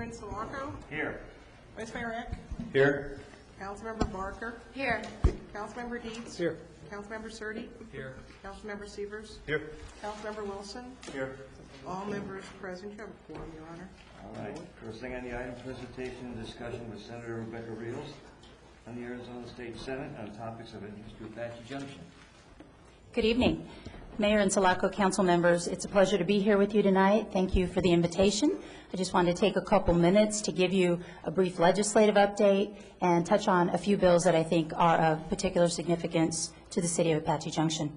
Mayor Insulaco. Here. Vice Mayor Eck. Here. Councilmember Barker. Here. Councilmember Deeds. Here. Councilmember Surdy. Here. Councilmember Severs. Here. Councilmember Wilson. Here. All members present. You have a quorum, Your Honor. All right, first thing on the item, presentation and discussion with Senator Rebecca Rios on the Arizona State Senate on topics of interest to Apache Junction. Good evening. Mayor and Sulaco council members, it's a pleasure to be here with you tonight. Thank you for the invitation. I just wanted to take a couple minutes to give you a brief legislative update and touch on a few bills that I think are of particular significance to the city of Apache Junction.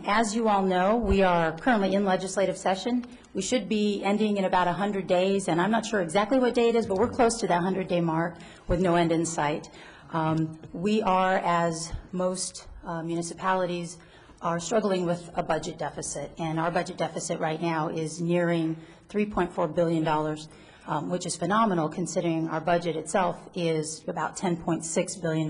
As you all know, we are currently in legislative session. We should be ending in about 100 days, and I'm not sure exactly what day it is, but we're close to that 100-day mark with no end in sight. We are, as most municipalities, are struggling with a budget deficit, and our budget deficit right now is nearing $3.4 billion, which is phenomenal considering our budget itself is about $10.6 billion.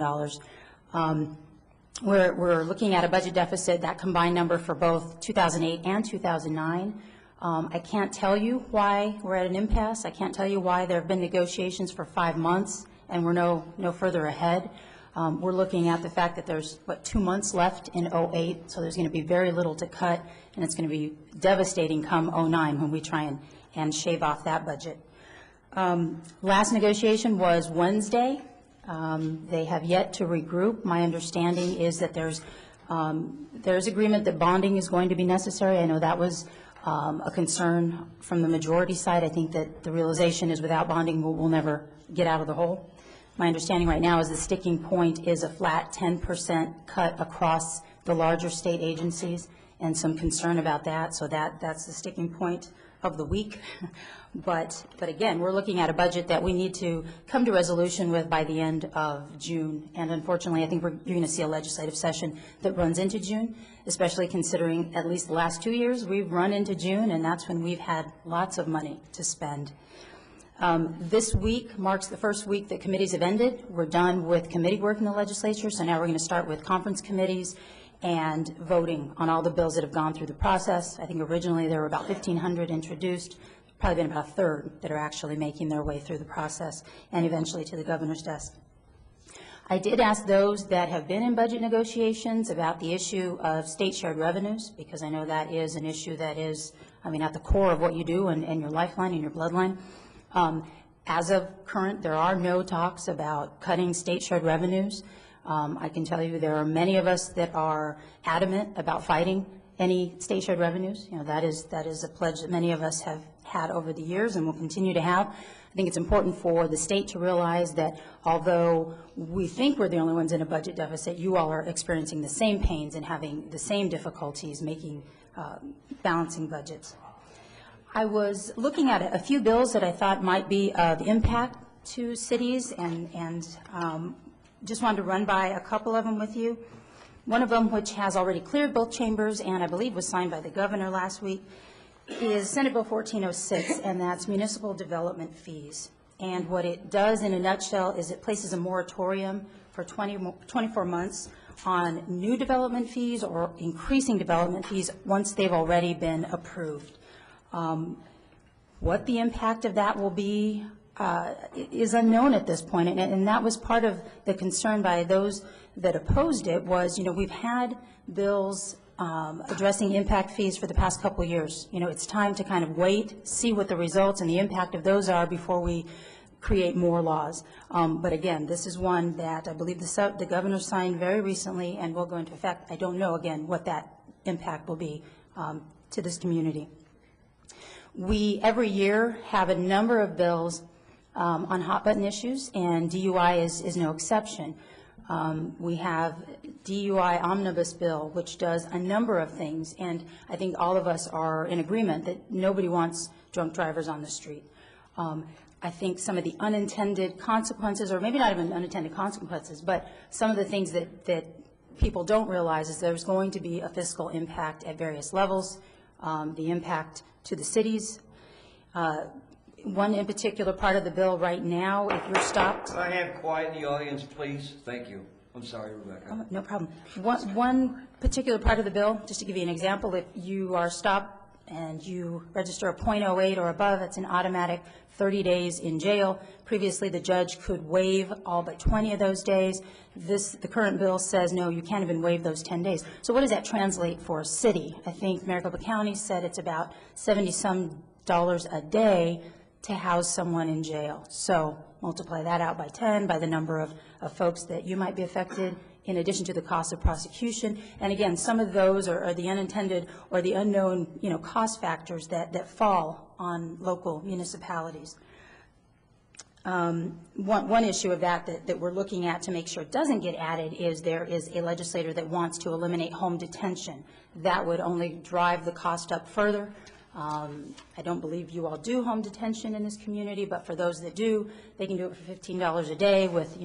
We're looking at a budget deficit, that combined number for both 2008 and 2009. I can't tell you why we're at an impasse. I can't tell you why there have been negotiations for 5 months and we're no further ahead. We're looking at the fact that there's, 2 months left in 08, so there's going to be very little to cut, and it's going to be devastating come 09 when we try and shave off that budget. Last negotiation was Wednesday. They have yet to regroup. My understanding is that there's agreement that bonding is going to be necessary. I know that was a concern from the majority side. I think that the realization is without bonding we'll never get out of the hole. My understanding right now is the sticking point is a flat 10% cut across the larger state agencies and some concern about that. So that's the sticking point of the week. But again, we're looking at a budget that we need to come to resolution with by the end of June. And unfortunately, I think you're going to see a legislative session that runs into June, especially considering at least the last 2 years we've run into June, and that's when we've had lots of money to spend. This week marks the first week that committees have ended. We're done with committee work in the legislature, so now we're going to start with conference committees and voting on all the bills that have gone through the process. I think originally there were about 1,500 introduced, probably been about a third that are actually making their way through the process and eventually to the governor's desk. I did ask those that have been in budget negotiations about the issue of state shared revenues, because I know that is an issue that is, at the core of what you do and your lifeline and your bloodline. As of current, there are no talks about cutting state shared revenues. I can tell you there are many of us that are adamant about fighting any state shared revenues. That is a pledge that many of us have had over the years and will continue to have. I think it's important for the state to realize that although we think we're the only ones in a budget deficit, you all are experiencing the same pains and having the same difficulties making balancing budgets. I was looking at a few bills that I thought might be of impact to cities and just wanted to run by a couple of them with you. One of them, which has already cleared both chambers and I believe was signed by the governor last week, is Senate Bill 1406, and that's municipal development fees. And what it does in a nutshell is it places a moratorium for 24 months on new development fees or increasing development fees once they've already been approved. What the impact of that will be is unknown at this point, and that was part of the concern by those that opposed it was, we've had bills addressing impact fees for the past couple of years. It's time to kind of wait, see what the results and the impact of those are before we create more laws. But again, this is one that I believe the governor signed very recently and will go into effect. I don't know, again, what that impact will be to this community. We, every year, have a number of bills on hot-button issues, and DUI is no exception. We have DUI omnibus bill, which does a number of things, and I think all of us are in agreement that nobody wants drunk drivers on the street. I think some of the unintended consequences, or maybe not even unintended consequences, but some of the things that people don't realize is there's going to be a fiscal impact at various levels, the impact to the cities. One in particular part of the bill right now, if you're stopped. Can I have quiet in the audience, please? Thank you. I'm sorry, Rebecca. No problem. One particular part of the bill, just to give you an example, if you are stopped and you register a .08 or above, it's an automatic 30 days in jail. Previously, the judge could waive all but 20 of those days. The current bill says, no, you can't even waive those 10 days. So what does that translate for a city? I think Maricopa County said it's about $70-some a day to house someone in jail. So multiply that out by 10, by the number of folks that you might be affected, in addition to the cost of prosecution. And again, some of those are the unintended or the unknown, cost factors that fall on local municipalities. One issue of that we're looking at to make sure it doesn't get added is there is a legislator that wants to eliminate home detention. That would only drive the cost up further. I don't believe you all do home detention in this community, but for those that do, they can do it for $15 a day with,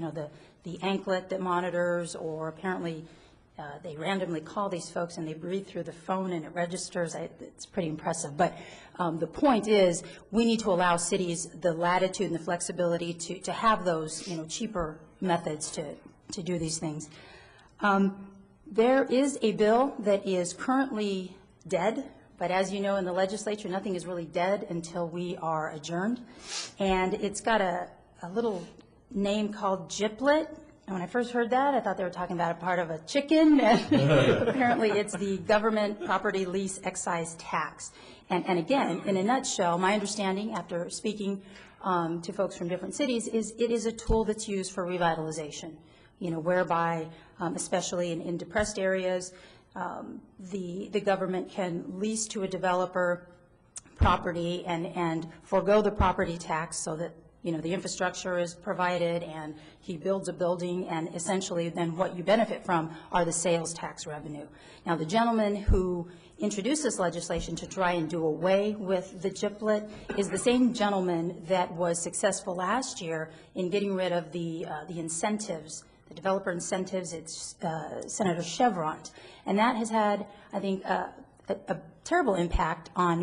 the anklet that monitors, or apparently they randomly call these folks and they breathe through the phone and it registers. It's pretty impressive. But the point is, we need to allow cities the latitude and the flexibility to have those, cheaper methods to do these things. There is a bill that is currently dead. But as you know, in the legislature, nothing is really dead until we are adjourned. And it's got a little name called GIPLET. And when I first heard that, I thought they were talking about a part of a chicken. Apparently, it's the Government Property Lease Excise Tax. And again, in a nutshell, my understanding after speaking to folks from different cities is it is a tool that's used for revitalization, whereby, especially in depressed areas, the government can lease to a developer property and forego the property tax so that, the infrastructure is provided and he builds a building, and essentially then what you benefit from are the sales tax revenue. Now, the gentleman who introduced this legislation to try and do away with the GIPLET is the same gentleman that was successful last year in getting rid of the incentives, the developer incentives. It's Senator Chevron. And that has had, I think, a terrible impact on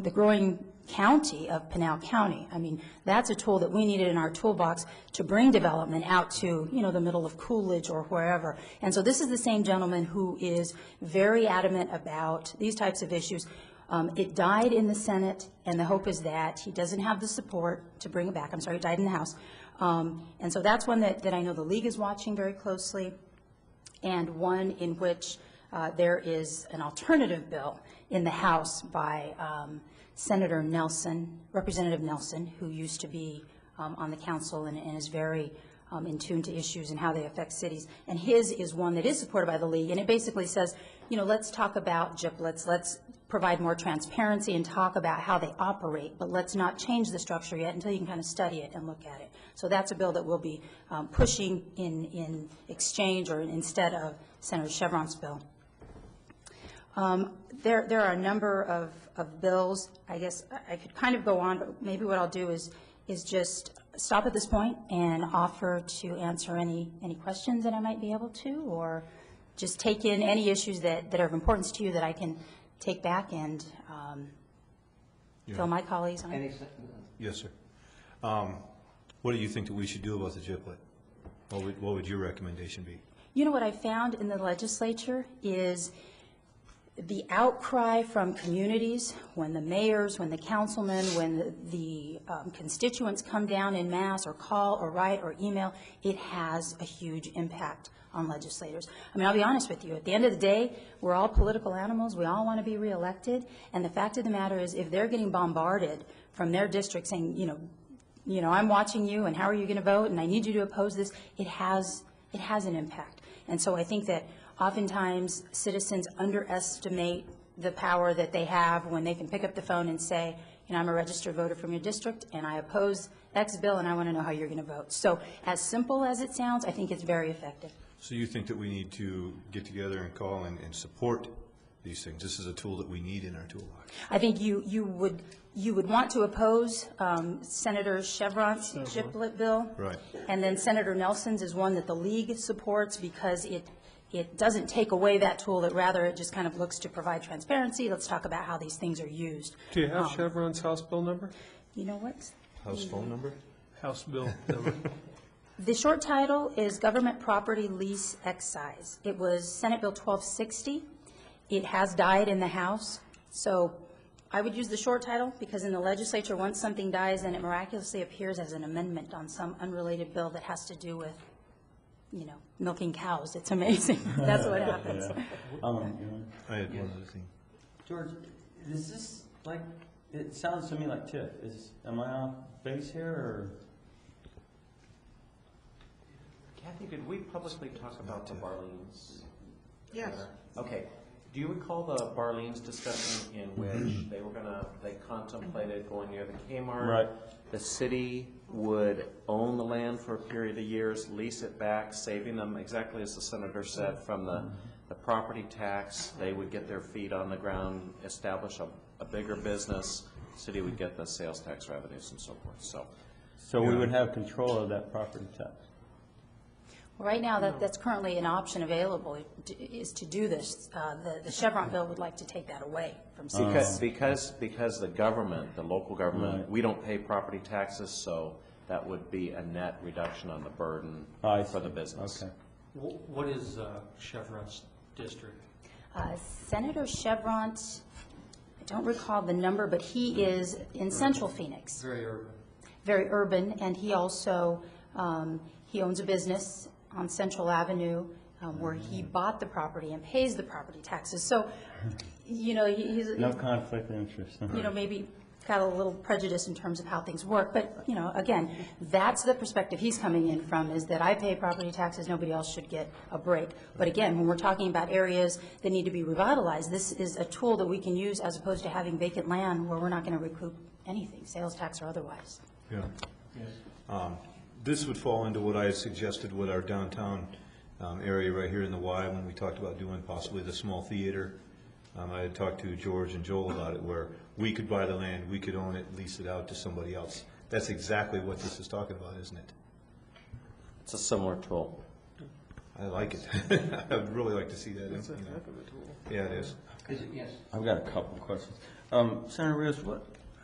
the growing county of Pinal County. I mean, that's a tool that we needed in our toolbox to bring development out to, the middle of Coolidge or wherever. And so this is the same gentleman who is very adamant about these types of issues. It died in the Senate, and the hope is that he doesn't have the support to bring it back. I'm sorry, it died in the House. And so that's one that I know the League is watching very closely, and one in which there is an alternative bill in the House by Senator Nelson, Representative Nelson, who used to be on the council and is very in tune to issues and how they affect cities. And his is one that is supported by the League, and it basically says, let's talk about GIPLETs, let's provide more transparency and talk about how they operate, but let's not change the structure yet until you can kind of study it and look at it. So that's a bill that we'll be pushing in exchange or instead of Senator Chevron's bill. There are a number of bills. I guess I could kind of go on, but maybe what I'll do is just stop at this point and offer to answer any questions that I might be able to, or just take in any issues that are of importance to you that I can take back and fill my colleagues on. Yes, sir. What do you think that we should do about the GIPLET? What would your recommendation be? What I found in the legislature is the outcry from communities, when the mayors, when the councilmen, when the constituents come down en masse or call or write or email, it has a huge impact on legislators. I mean, I'll be honest with you. At the end of the day, we're all political animals. We all want to be reelected. And the fact of the matter is, if they're getting bombarded from their district saying, I'm watching you and how are you going to vote and I need you to oppose this, it has an impact. And so I think that oftentimes citizens underestimate the power that they have when they can pick up the phone and say, I'm a registered voter from your district and I oppose X bill and I want to know how you're going to vote. So as simple as it sounds, I think it's very effective. So you think that we need to get together and call and support these things? This is a tool that we need in our toolbox. I think you would want to oppose Senator Chevron's GIPLET bill. Right. And then Senator Nelson's is one that the League supports because it doesn't take away that tool, that rather it just kind of looks to provide transparency. Let's talk about how these things are used. Do you have Chevron's House bill number? You know what? House phone number? House bill number. The short title is Government Property Lease Excise. It was Senate Bill 1260. It has died in the House. So I would use the short title, because in the legislature, once something dies, then it miraculously appears as an amendment on some unrelated bill that has to do with, you know, milking cows. It's amazing. That's what happens. I had one other thing. George, is this like, it sounds to me like TIF. Am I off base here, or? Kathy, did we publicly talk about the Barleans? Yes. Okay. Do you recall the Barleans discussion in which they contemplated going near the Kmart? Right. The city would own the land for a period of years, lease it back, saving them, exactly as the senator said, from the property tax. They would get their feet on the ground, establish a bigger business. The city would get the sales tax revenues and so forth. So we would have control of that property tax? Well, right now, that's currently an option available, is to do this. The Chevron bill would like to take that away from cities. Because the government, the local government, Right. we don't pay property taxes, so that would be a net reduction on the burden I for the see. business. Okay. What is Chevron's district? Senator Chevron, I don't recall the number, but he is in central Phoenix. Very urban. Very urban, and he also, he owns a business on Central Avenue where he bought the property and pays the property taxes. So, you know, he's, No conflict of interest. you know, maybe got a little prejudice in terms of how things work. But, you know, again, that's the perspective he's coming in from, is that I pay property taxes, nobody else should get a break. But again, when we're talking about areas that need to be revitalized, this is a tool that we can use as opposed to having vacant land where we're not going to recoup anything, sales tax or otherwise. Yeah. This would fall into what I had suggested with our downtown area right here in the Y when we talked about doing possibly the small theater. I had talked to George and Joel about it, where we could buy the land, we could own it, lease it out to somebody else. That's exactly what this is talking about, isn't it? It's a similar tool. I like it. I would really like to see that. That's a heck of a tool. Yeah, it is. Yes. I've got a couple of questions. Senator Rios,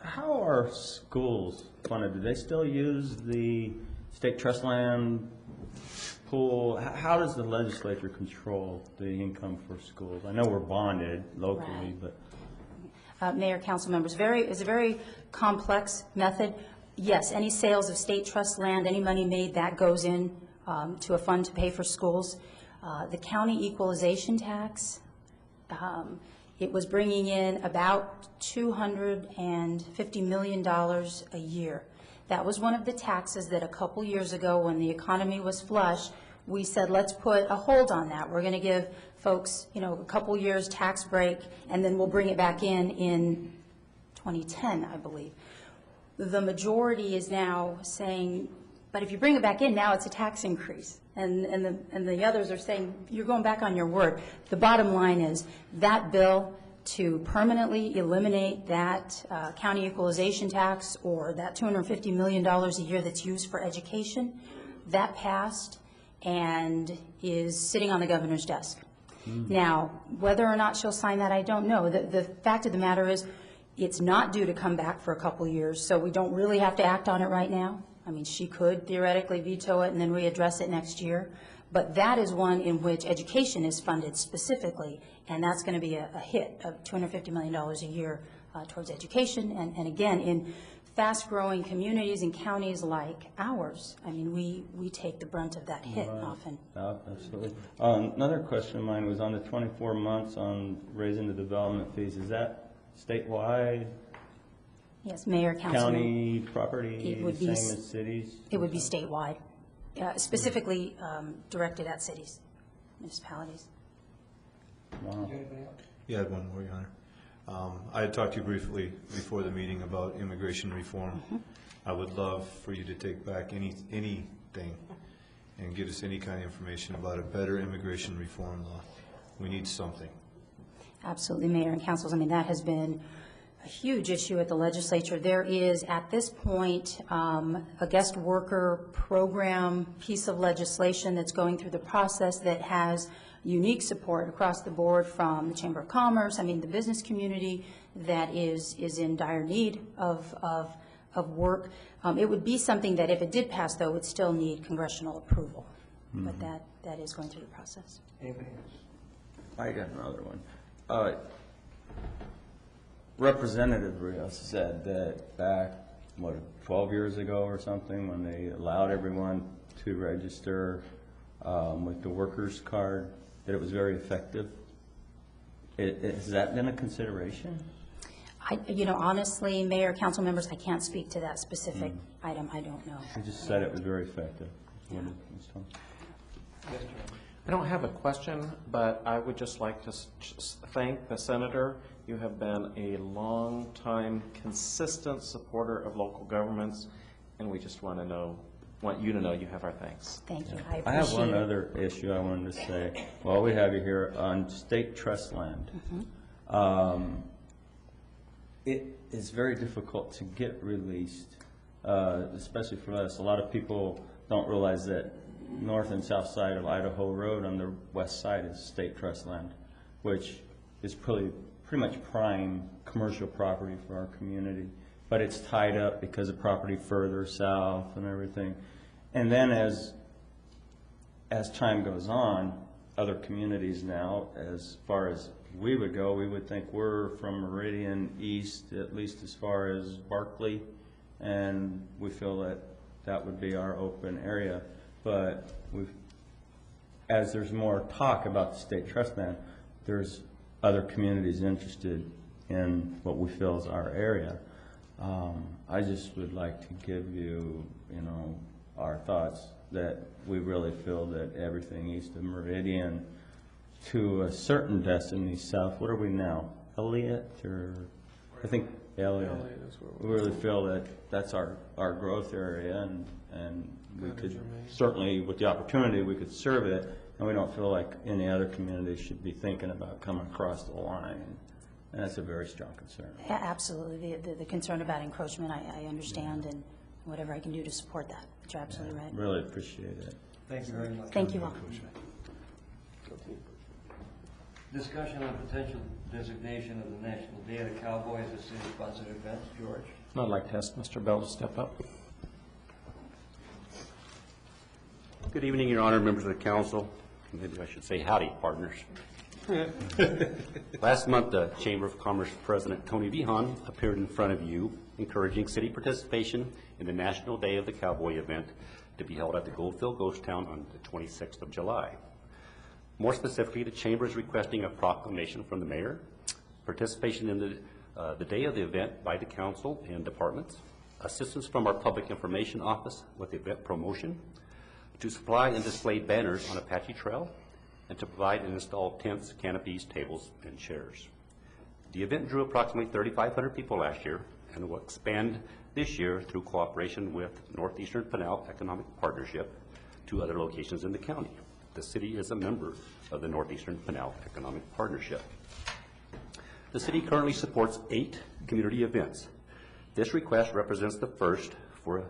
how are schools funded? Do they still use the state trust land pool? How does the legislature control the income for schools? I know we're bonded locally, Right. but. Mayor, council members, it's a very complex method. Yes, any sales of state trust land, any money made, that goes in to a fund to pay for schools. The county equalization tax, it was bringing in about $250 million a year. That was one of the taxes that a couple years ago, when the economy was flush, we said, let's put a hold on that. We're going to give folks, you know, a couple years tax break, and then we'll bring it back in 2010, I believe. The majority is now saying, but if you bring it back in, now it's a tax increase. And the others are saying, you're going back on your word. The bottom line is, that bill to permanently eliminate that county equalization tax, or that $250 million a year that's used for education, that passed and is sitting on the governor's desk. Now, whether or not she'll sign that, I don't know. The fact of the matter is, it's not due to come back for a couple years, so we don't really have to act on it right now. I mean, she could theoretically veto it and then readdress it next year. But that is one in which education is funded specifically, and that's going to be a hit of $250 million a year towards education. And again, in fast-growing communities and counties like ours, I mean, we take the brunt of that hit often. Absolutely. Another question of mine was on the 24 months on raising the development fees. Is that statewide, Yes, Mayor, Councilman. county property, It would be same as cities? It would be statewide, specifically directed at cities, municipalities. Wow. Yeah, I had one more, Your Honor. I had talked to you briefly before the meeting about immigration reform. I would love for you to take back anything and get us any kind of information about a better immigration reform law. We need something. Absolutely, Mayor and Councils. I mean, that has been a huge issue at the legislature. There is, at this point, a guest worker program piece of legislation that's going through the process that has unique support across the board from the Chamber of Commerce, I mean, the business community that is in dire need of work. It would be something that, if it did pass, though, would still need congressional approval. But that is going through the process. Anybody else? I got another one. Representative Rios said that back, 12 years ago or something, when they allowed everyone to register with the workers' card, that it was very effective. Has that been a consideration? Honestly, Mayor, council members, I can't speak to that specific item. I don't know. They just said it was very effective. I don't have a question, but I would just like to thank the senator. You have been a long-time, consistent supporter of local governments, and we just want you to know you have our thanks. Thank you. I appreciate it. I have one other issue I wanted to say. While we have you here, on state trust land, it is very difficult to get released, especially for us. A lot of people don't realize that north and south side of Idaho Road on the west side is state trust land, which is pretty much prime commercial property for our community. But it's tied up because of property further south and everything. And then as time goes on, other communities now, as far as we would go, we would think we're from Meridian east, at least as far as Barkley, and we feel that that would be our open area. But as there's more talk about the state trust land, there's other communities interested in what we feel is our area. I just would like to give you, our thoughts that we really feel that everything east of Meridian to a certain destiny south. What are we now? Elliott, or I think Elliott. We really feel that that's our growth area, and we could certainly, with the opportunity, we could serve it, and we don't feel like any other community should be thinking about coming across the line. And that's a very strong concern. Absolutely. The concern about encroachment, I understand, and whatever I can do to support that. But you're absolutely right. Really appreciate it. Thank you very much. Thank you all. Discussion on potential designation of the National Day of the Cowboy as a city-sponsored event. George? I'd like to ask Mr. Bell to step up. Good evening, Your Honor, members of the council. Maybe I should say howdy, partners. Last month, the Chamber of Commerce President Tony Vihan appeared in front of you, encouraging city participation in the National Day of the Cowboy event to be held at the Goldfield Ghost Town on the 26th of July. More specifically, the Chamber is requesting a proclamation from the mayor, participation in the day of the event by the council and departments, assistance from our public information office with event promotion, to supply and display banners on Apache Trail, and to provide and install tents, canopies, tables, and chairs. The event drew approximately 3,500 people last year and will expand this year through cooperation with Northeastern Pinal Economic Partnership to other locations in the county. The city is a member of the Northeastern Pinal Economic Partnership. The city currently supports 8 community events. This request represents the first for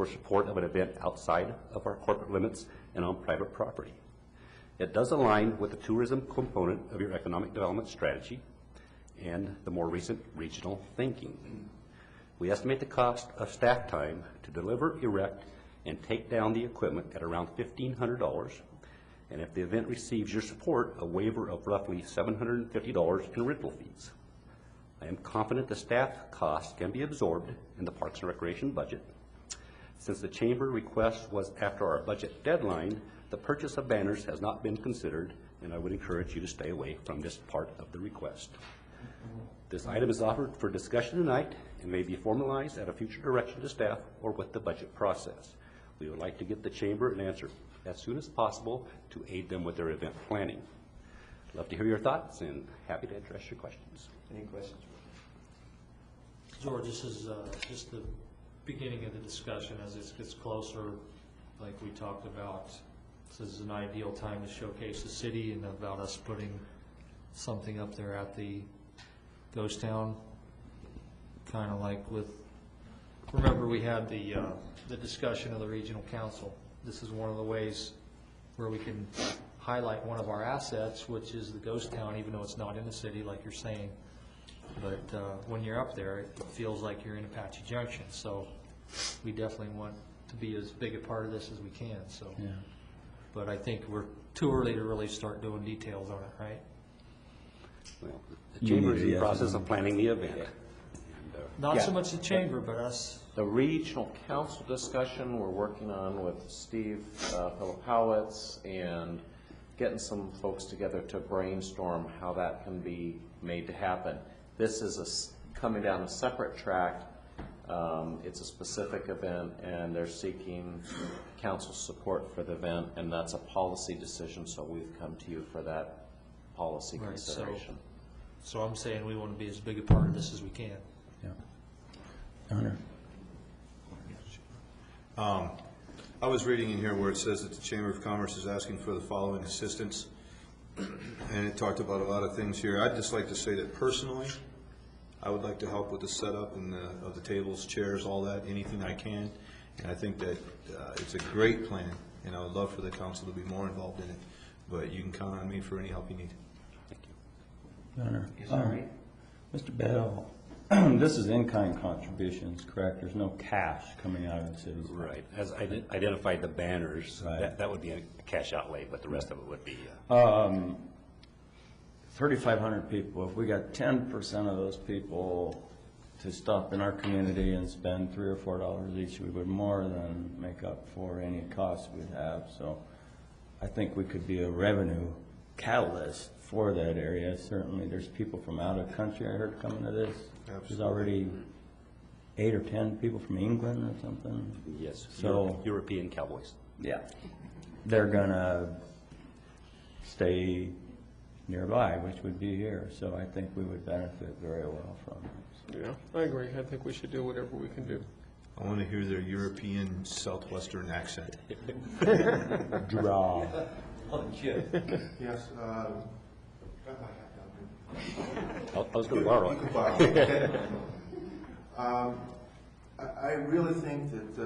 support of an event outside of our corporate limits and on private property. It does align with the tourism component of your economic development strategy and the more recent regional thinking. We estimate the cost of staff time to deliver, erect, and take down the equipment at around $1,500, and if the event receives your support, a waiver of roughly $750 in rental fees. I am confident the staff costs can be absorbed in the Parks and Recreation budget. Since the Chamber request was after our budget deadline, the purchase of banners has not been considered, and I would encourage you to stay away from this part of the request. This item is offered for discussion tonight and may be formalized at a future direction to staff or with the budget process. We would like to get the Chamber an answer as soon as possible to aid them with their event planning. Love to hear your thoughts and happy to address your questions. Any questions? George, this is just the beginning of the discussion. As it gets closer, like we talked about, this is an ideal time to showcase the city and about us putting something up there at the Ghost Town, kind of like with, remember we had the discussion of the regional council. This is one of the ways where we can highlight one of our assets, which is the Ghost Town, even though it's not in the city like you're saying. But when you're up there, it feels like you're in Apache Junction. So we definitely want to be as big a part of this as we can. So, yeah. But I think we're too early to really start doing details on it, right? Well, the chamber is in Yes, the process ma'am. of planning the event. And, Not so Yeah. much the chamber, but us. The regional council discussion we're working on with Steve Filipowicz and getting some folks together to brainstorm how that can be made to happen. This is coming down a separate track. It's a specific event, and they're seeking council support for the event, and that's a policy decision, so we've come to you for that policy Right, so- consideration. So I'm saying we want to be as big a part of this as we can. Yeah. Honor. I was reading in here where it says that the Chamber of Commerce is asking for the following assistance, and it talked about a lot of things here. I'd just like to say that personally, I would like to help with the setup and of the tables, chairs, all that, anything I can. And I think that it's a great plan, and I would love for the council to be more involved in it. But you can count on me for any help you need. Honor. Is that right? Mr. Bell, this is in-kind contributions, correct? There's no cash coming out of the city's. Right, as I identified the banners, Right. that would be a cash outlay, but the rest of it would be, 3,500 people, if we got 10% of those people to stop in our community and spend $3 or $4 each, we would more than make up for any costs we'd have. So I think we could be a revenue catalyst for that area. Certainly, there's people from out of country I heard coming to this. There's already 8 or 10 people from England or something. yes, So- European cowboys. Yeah. They're gonna stay nearby, which would be here, so I think we would benefit very well from it. Yeah, I agree. I think we should do whatever we can do. I want to hear their European southwestern accent. Draw. Yes, I was going to borrow it. I really think that,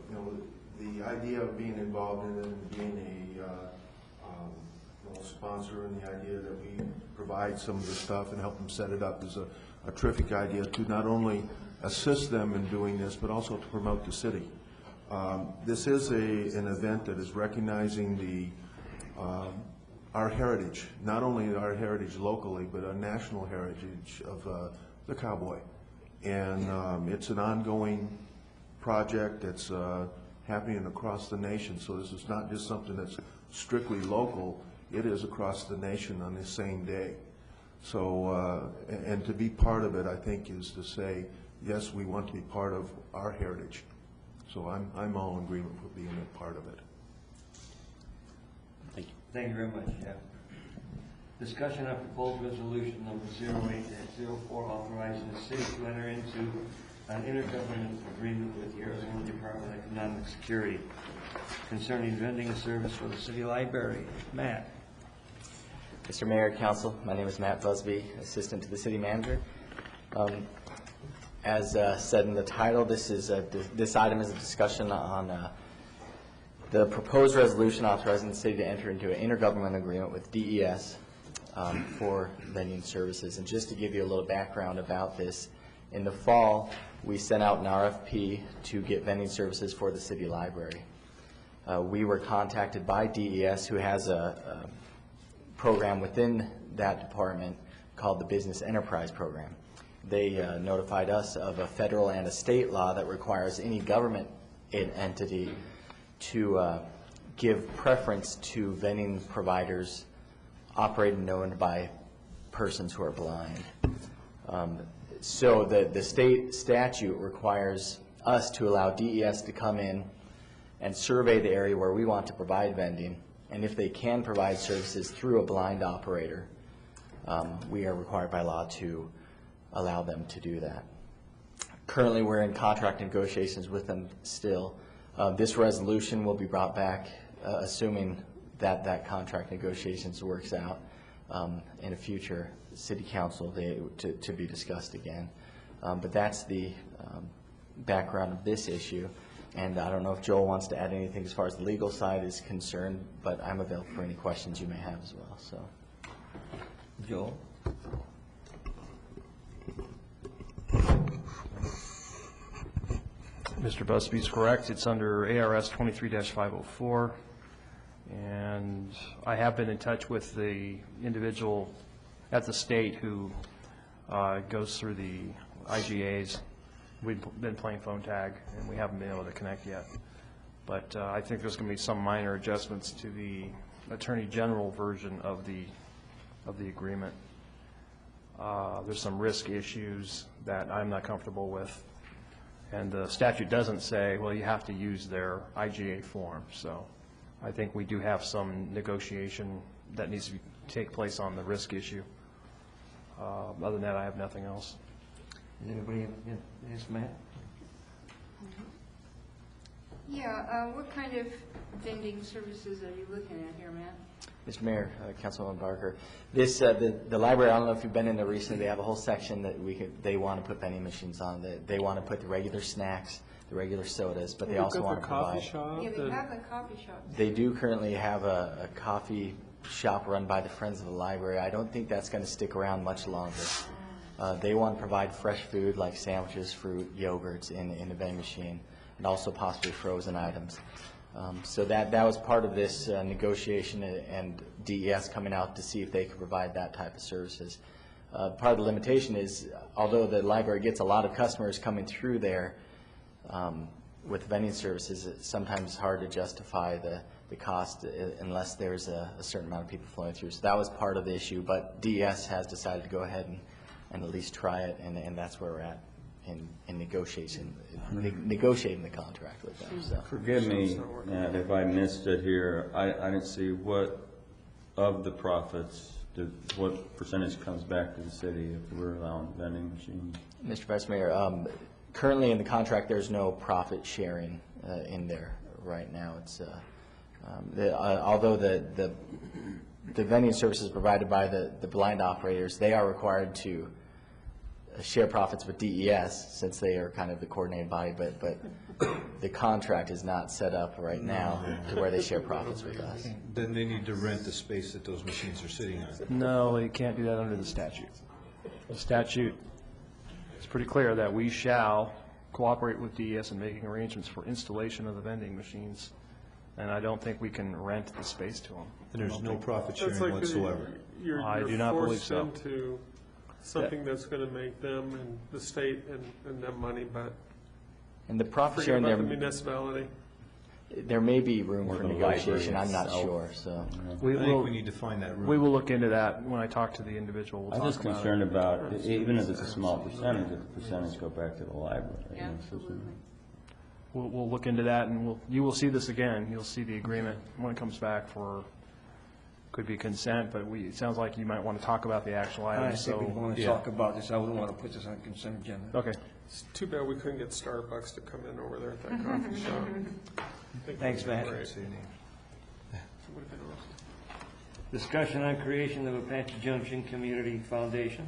you know, the idea of being involved in it and being a, you know, sponsor, and the idea that we provide some of the stuff and help them set it up is a terrific idea to not only assist them in doing this, but also to promote the city. This is an event that is recognizing our heritage, not only our heritage locally, but a national heritage of the cowboy. And it's an ongoing project that's happening across the nation. So this is not just something that's strictly local. It is across the nation on the same day. So, and to be part of it, I think, is to say, yes, we want to be part of our heritage. So I'm all in agreement with being a part of it. Thank you. Thank you very much, Jeff. Discussion of proposed resolution number 08-04, authorizing the city to enter into an intergovernmental agreement with the Arizona Department of Economic Security concerning vending service for the city library. Matt. Mr. Mayor, Council, my name is Matt Busby, Assistant to the City Manager. As said in the title, this item is a discussion on the proposed resolution authorizing the city to enter into an intergovernmental agreement with DES for vending services. And just to give you a little background about this, in the fall, we sent out an RFP to get vending services for the city library. We were contacted by DES, who has a program within that department called the Business Enterprise Program. They notified us of a federal and a state law that requires any government entity to give preference to vending providers operated and owned by persons who are blind. So the state statute requires us to allow DES to come in and survey the area where we want to provide vending, and if they can provide services through a blind operator, we are required by law to allow them to do that. Currently, we're in contract negotiations with them still. This resolution will be brought back, assuming that that contract negotiations works out in a future city council to be discussed again. But that's the background of this issue. And I don't know if Joel wants to add anything as far as the legal side is concerned, but I'm available for any questions you may have as well. So, Joel. Mr. Busby's correct. It's under ARS 23-504. And I have been in touch with the individual at the state who goes through the IGAs. We've been playing phone tag, and we haven't been able to connect yet. But I think there's going to be some minor adjustments to the Attorney General version of the agreement. There's some risk issues that I'm not comfortable with, and the statute doesn't say, well, you have to use their IGA form. So I think we do have some negotiation that needs to take place on the risk issue. Other than that, I have nothing else. Does anybody have, yes, Matt? Yeah, what kind of vending services are you looking at here, Matt? Mr. Mayor, Councilwoman Barker, this, the library, I don't know if you've been in there recently, they have a whole section that they want to put vending machines on. They want to put the regular snacks, the regular sodas, but they also want to provide. Yeah, they have a coffee shop. They do currently have a coffee shop run by the Friends of the Library. I don't think that's going to stick around much longer. They want to provide fresh food like sandwiches, fruit, yogurts in the vending machine, and also possibly frozen items. So that was part of this negotiation, and DES coming out to see if they could provide that type of services. Part of the limitation is, although the library gets a lot of customers coming through there with vending services, it's sometimes hard to justify the cost unless there's a certain amount of people flowing through. So that was part of the issue, but DES has decided to go ahead and at least try it, and that's where we're at in negotiating the contract with them. So. Forgive me, Matt, if I missed it here. I didn't see what of the profits, what percentage comes back to the city if we're allowing vending machines? Mr. Vice Mayor, currently in the contract, there's no profit sharing in there right now. It's although the vending services provided by the blind operators, they are required to share profits with DES since they are kind of the coordinated body, but the contract is not set up right now to where they share profits with us. Then they need to rent the space that those machines are sitting on. No, you can't do that under the statute. The statute is pretty clear that we shall cooperate with DES in making arrangements for installation of the vending machines, and I don't think we can rent the space to them. And there's no profit sharing whatsoever. I do not believe so. You're forced into something that's going to make them and the state and them money, but And the profit forget sharing about there, the municipality. there may be room Or for the negotiation. I'm library not itself. sure. So I think we need to find that room. We will look into that when I talk to the individual. We'll I'm talk just about it. concerned about, even if it's a small percentage, if the percentage go back to the library. Yeah, absolutely. We'll look into that, and you will see this again. You'll see the agreement when it comes back for, could be consent, but it sounds like you might want to talk about the actual I items, think we so. want to talk about this. I wouldn't want to put this on consent agenda. Okay. It's too bad we couldn't get Starbucks to come in over there at that coffee shop. I think Thanks, that'd be Matt. great. Would've been awesome. Discussion on creation of Apache Junction Community Foundation.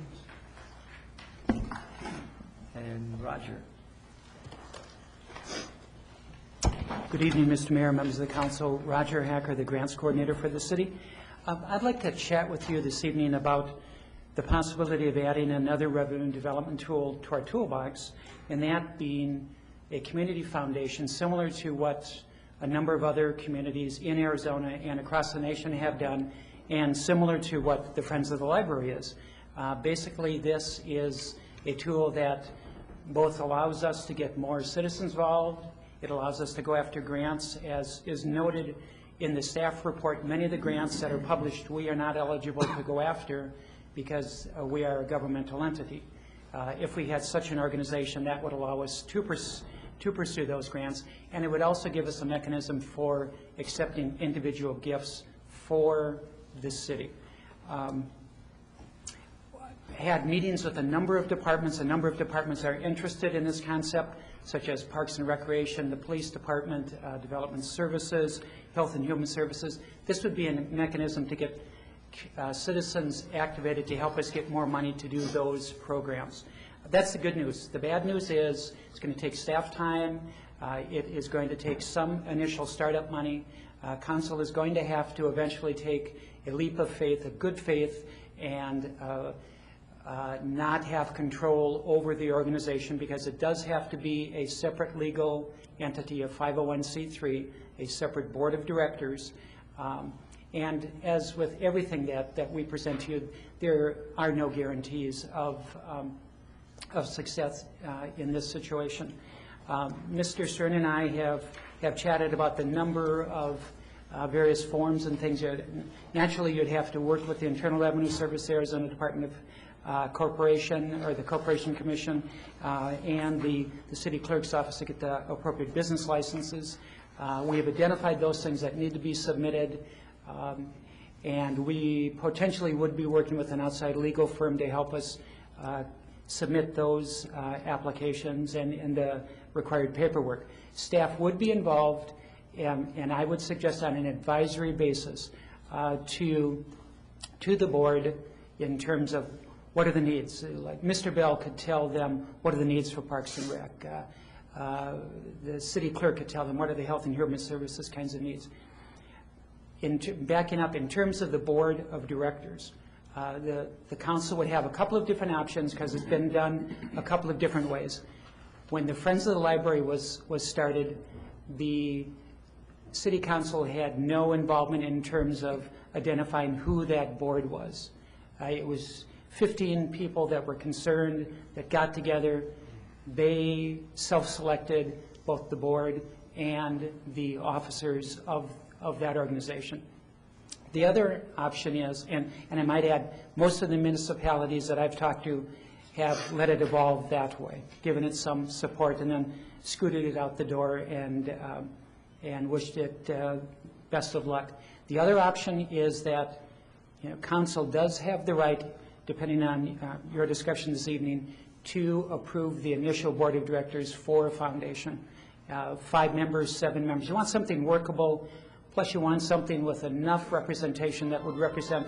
And Roger. Good evening, Mr. Mayor, members of the council. Roger Hacker, the grants coordinator for the city. I'd like to chat with you this evening about the possibility of adding another revenue development tool to our toolbox, and that being a community foundation similar to what a number of other communities in Arizona and across the nation have done, and similar to what the Friends of the Library is. Basically, this is a tool that both allows us to get more citizens involved. It allows us to go after grants. As is noted in the staff report, many of the grants that are published we are not eligible to go after because we are a governmental entity. If we had such an organization, that would allow us to pursue those grants, and it would also give us a mechanism for accepting individual gifts for the city. Had meetings with a number of departments. A number of departments are interested in this concept, such as Parks and Recreation, the Police Department, Development Services, Health and Human Services. This would be a mechanism to get citizens activated to help us get more money to do those programs. That's the good news. The bad news is it's going to take staff time. It is going to take some initial startup money. Council is going to have to eventually take a leap of faith, a good faith, and not have control over the organization, because it does have to be a separate legal entity, a 501c3, a separate board of directors. And as with everything that we present to you, there are no guarantees of success in this situation. Mr. Stern and I have chatted about the number of various forms and things. Naturally, you'd have to work with the Internal Revenue Service, the Arizona Department of Corporation, or the Corporation Commission, and the city clerk's office to get the appropriate business licenses. We have identified those things that need to be submitted, and we potentially would be working with an outside legal firm to help us submit those applications and the required paperwork. Staff would be involved, and I would suggest on an advisory basis to the board in terms of what are the needs. Like Mr. Bell could tell them what are the needs for Parks and Rec. The city clerk could tell them what are the health and human services kinds of needs. Backing up, in terms of the board of directors, the council would have a couple of different options because it's been done a couple of different ways. When the Friends of the Library was started, the city council had no involvement in terms of identifying who that board was. It was 15 people that were concerned that got together. They self-selected both the board and the officers of that organization. The other option is, and I might add, most of the municipalities that I've talked to have let it evolve that way, given it some support, and then scooted it out the door and wished it best of luck. The other option is that council does have the right, depending on your discussion this evening, to approve the initial board of directors for a foundation. 5 members, 7 members. You want something workable, plus you want something with enough representation that would represent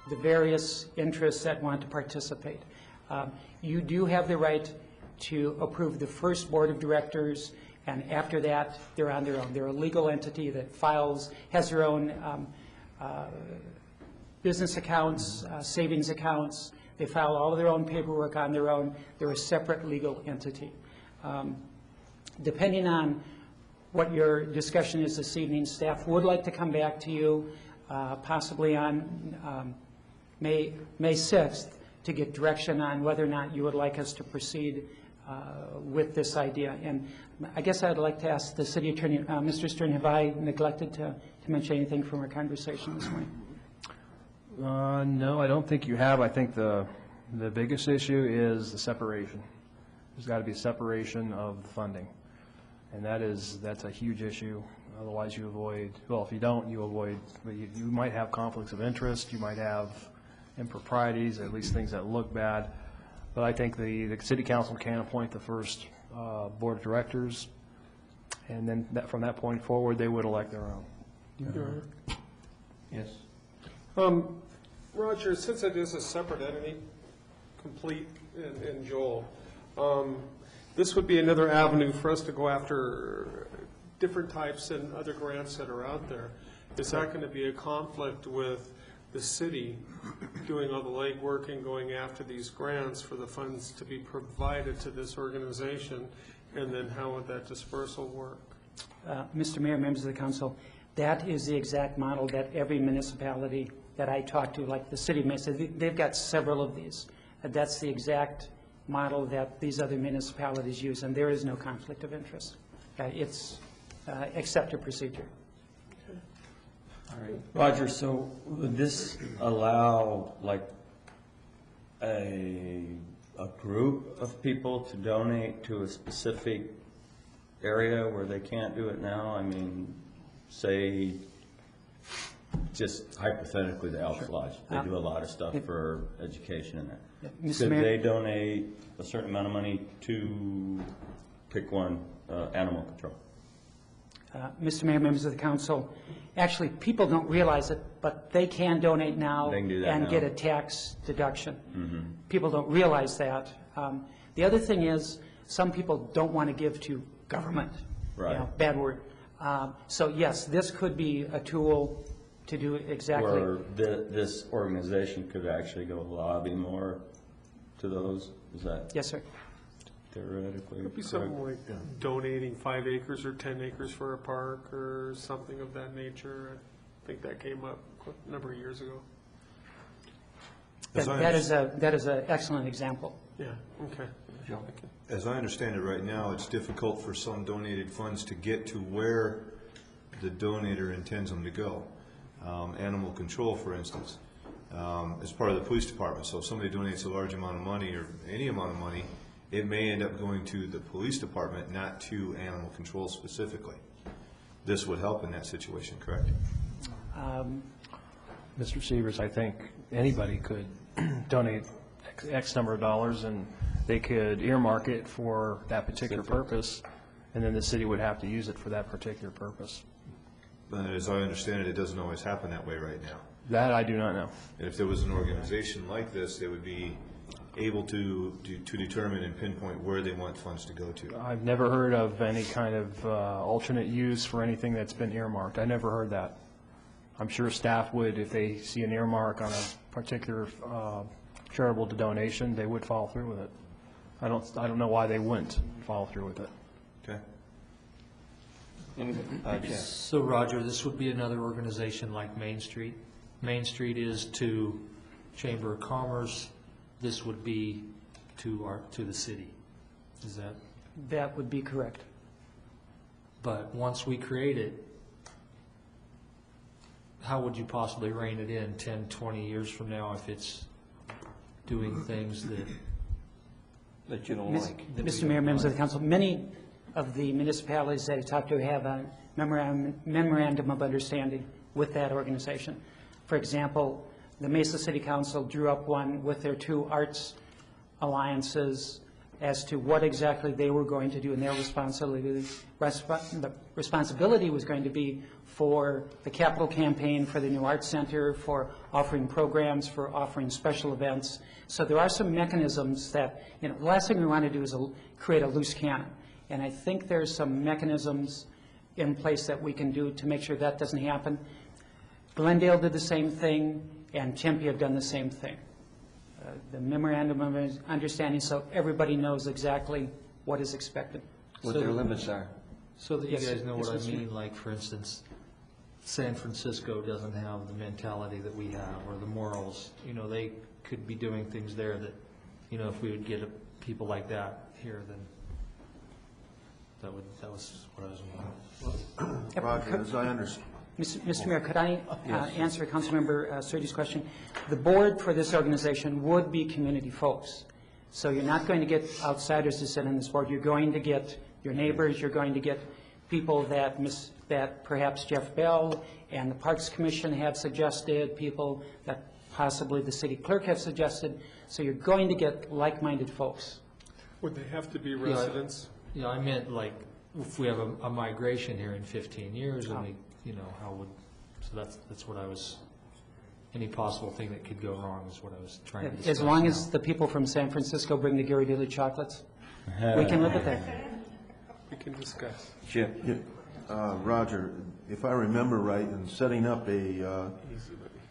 the various interests that want to participate. You do have the right to approve the first board of directors, and after that, they're on their own. They're a legal entity that has their own business accounts, savings accounts. They file all of their own paperwork on their own. They're a separate legal entity. Depending on what your discussion is this evening, staff would like to come back to you possibly on May 6th to get direction on whether or not you would like us to proceed with this idea. And I guess I'd like to ask the city attorney, Mr. Stern, have I neglected to mention anything from our conversation this morning? No, I don't think you have. I think the biggest issue is the separation. There's got to be a separation of the funding, and that's a huge issue. Otherwise, you avoid, well, if you don't, you avoid, but you might have conflicts of interest, you might have improprieties, at least things that look bad. But I think the city council can appoint the first board of directors, and then from that point forward, they would elect their own. Yes. Roger, since it is a separate entity, Complete and Joel, this would be another avenue for us to go after different types and other grants that are out there. Is that going to be a conflict with the city doing all the legwork and going after these grants for the funds to be provided to this organization, and then how would that dispersal work? Mr. Mayor, members of the council, that is the exact model that every municipality that I talk to, like the city of Mesa, they've got several of these. That's the exact model that these other municipalities use, and there is no conflict of interest. It's accepted procedure. All right. Roger, so would this allow like a group of people to donate to a specific area where they can't do it now? I mean, say, just hypothetically, the Elks Lodge. They do a lot of stuff for education in there. Could they donate a certain amount of money to, pick one, animal control? Mr. Mayor, members of the council, actually, people don't realize it, but they can donate now and get a tax deduction. Mm-hmm. People don't realize that. The other thing is, some people don't want to give to government. Right. Bad word. So yes, this could be a tool to do exactly. Or this organization could actually go lobby more to those? Is that? Yes, sir. Theoretically. It would be something like donating 5 acres or 10 acres for a park or something of that nature. I think that came up a number of years ago. That is an excellent example. Yeah, okay. As I understand it right now, it's difficult for some donated funds to get to where the donator intends them to go. Animal control, for instance, as part of the police department. So if somebody donates a large amount of money or any amount of money, it may end up going to the police department, not to animal control specifically. This would help in that situation, correct? Mr. Severs, I think anybody could donate X number of dollars, and they could earmark it for that particular purpose, and then the city would have to use it for that particular purpose. But as I understand it, it doesn't always happen that way right now. That I do not know. And if there was an organization like this, they would be able to determine and pinpoint where they want funds to go to. I've never heard of any kind of alternate use for anything that's been earmarked. I never heard that. I'm sure staff would, if they see an earmark on a particular charitable donation, they would follow through with it. I don't know why they wouldn't follow through with it. Okay. So Roger, this would be another organization like Main Street. Main Street is to Chamber of Commerce. This would be to the city. Is that? That would be correct. But once we create it, how would you possibly rein it in 10, 20 years from now if it's doing things that you don't like? Mr. Mayor, members of the council, many of the municipalities that I talked to have a memorandum of understanding with that organization. For example, the Mesa City Council drew up one with their two arts alliances as to what exactly they were going to do, and their responsibility. The responsibility was going to be for the capital campaign, for the new arts center, for offering programs, for offering special events. So there are some mechanisms that, the last thing we want to do is create a loose cannon. And I think there's some mechanisms in place that we can do to make sure that doesn't happen. Glendale did the same thing, and Tempe have done the same thing. The memorandum of understanding, so everybody knows exactly what is expected. What their limits are. So that you Yes, guys know what yes, I Mr. mean, like, for instance, San Francisco doesn't have the mentality that we have, or the morals. They could be doing things there that, if we would get people like that here, then that was what I was meaning. Roger, as I understand. Mr. Mayor, could I answer Councilmember Surtees' question? The board for this organization would be community folks. So you're not going to get outsiders to sit on this board. You're going to get your neighbors. You're going to get people that perhaps Jeff Bell and the Parks Commission have suggested, people that possibly the city clerk has suggested. So you're going to get like-minded folks. Would they have to be residents? Yeah, I meant like if we have a migration here in 15 years, and we, how would, so that's what I was, any possible thing that could go wrong is what I was trying to discuss. As long as the people from San Francisco bring the Ghirardelli chocolates, we can live with that. We can discuss. Chip? Roger, if I remember right, in setting up a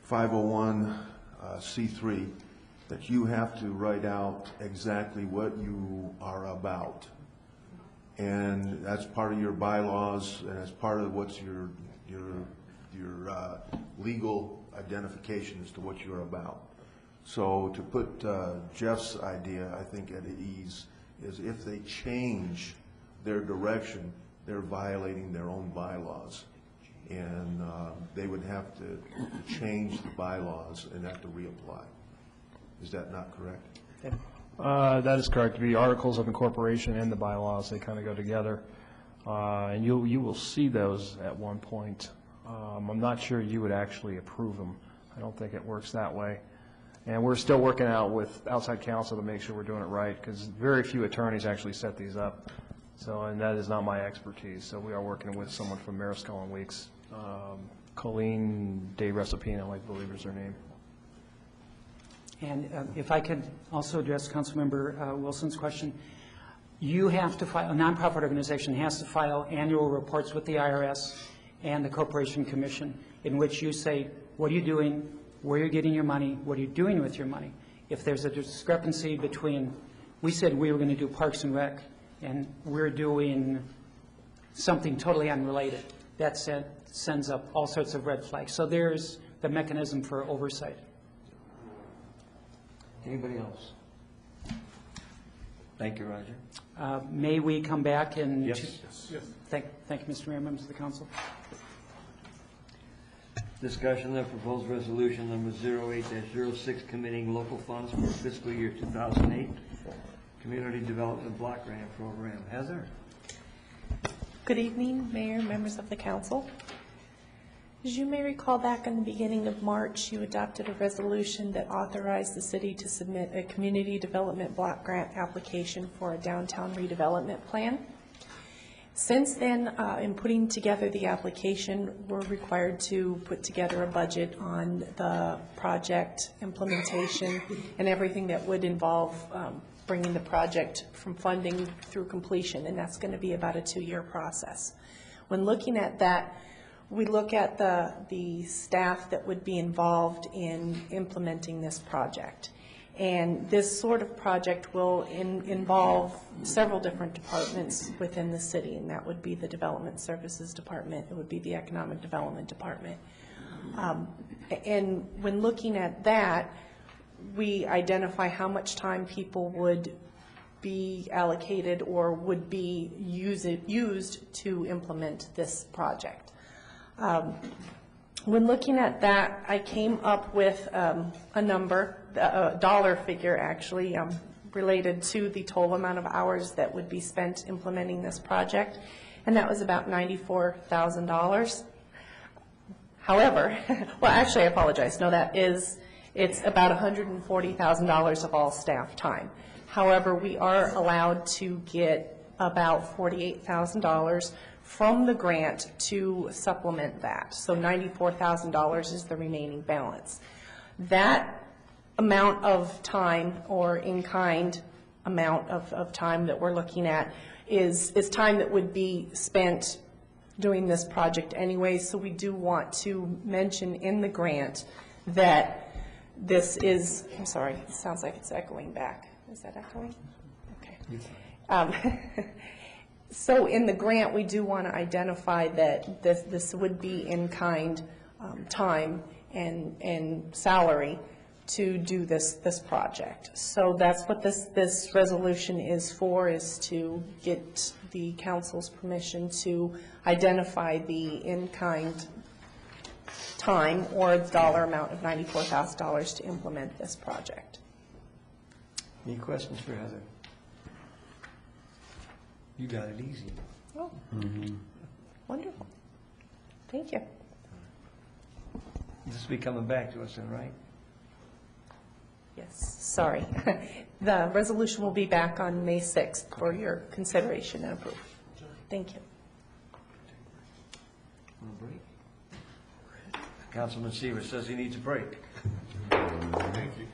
501c3, that you have to write out exactly what you are about. And that's part of your bylaws, and that's part of what's your legal identification as to what you're about. So to put Jeff's idea, I think, at ease, is if they change their direction, they're violating their own bylaws. And they would have to change the bylaws and have to reapply. Is that not correct? That is correct. The articles of incorporation and the bylaws, they kind of go together. And you will see those at one point. I'm not sure you would actually approve them. I don't think it works that way. And we're still working out with outside counsel to make sure we're doing it right, because very few attorneys actually set these up. So, and that is not my expertise. So we are working with someone from Mariscal and Weeks, Colleen De Resipino, I believe is her name. And if I could also address Councilmember Wilson's question, you have to file, a nonprofit organization has to file annual reports with the IRS and the Corporation Commission, in which you say, what are you doing, where you're getting your money, what are you doing with your money. If there's a discrepancy between, we said we were going to do Parks and Rec, and we're doing something totally unrelated, that sends up all sorts of red flags. So there's the mechanism for oversight. Anybody else? Thank you, Roger. May we come back and... Yes. Thank you, Mr. Mayor, members of the council. Discussion of proposed resolution number 08-06, committing local funds for fiscal year 2008 Community Development Block Grant Program. Heather? Good evening, Mayor, members of the council. As you may recall, back in the beginning of March, you adopted a resolution that authorized the city to submit a community development block grant application for a downtown redevelopment plan. Since then, in putting together the application, we're required to put together a budget on the project implementation and everything that would involve bringing the project from funding through completion, and that's going to be about a 2-year process. When looking at that, we look at the staff that would be involved in implementing this project. And this sort of project will involve several different departments within the city, and that would be the Development Services Department, it would be the Economic Development Department. And when looking at that, we identify how much time people would be allocated or would be used to implement this project. When looking at that, I came up with a number, a dollar figure actually, related to the total amount of hours that would be spent implementing this project, and that was about $94,000. However, well, actually, I apologize. No, it's about $140,000 of all staff time. However, we are allowed to get about $48,000 from the grant to supplement that. So $94,000 is the remaining balance. That amount of time, or in-kind amount of time that we're looking at, is time that would be spent doing this project anyway. So we do want to mention in the grant that this is, I'm sorry, it sounds like it's echoing back. Is that echoing? Okay. So in the grant, we do want to identify that this would be in-kind time and salary to do this project. So that's what this resolution is for, is to get the council's permission to identify the in-kind time or the dollar amount of $94,000 to implement this project. Any questions for Heather? You got it easy. Oh, wonderful. Thank you. This will be coming back to us then, right? Yes, sorry. The resolution will be back on May 6th for your consideration and approval. Thank you. Want a break? Councilman Seaver says he needs a break. Thank you.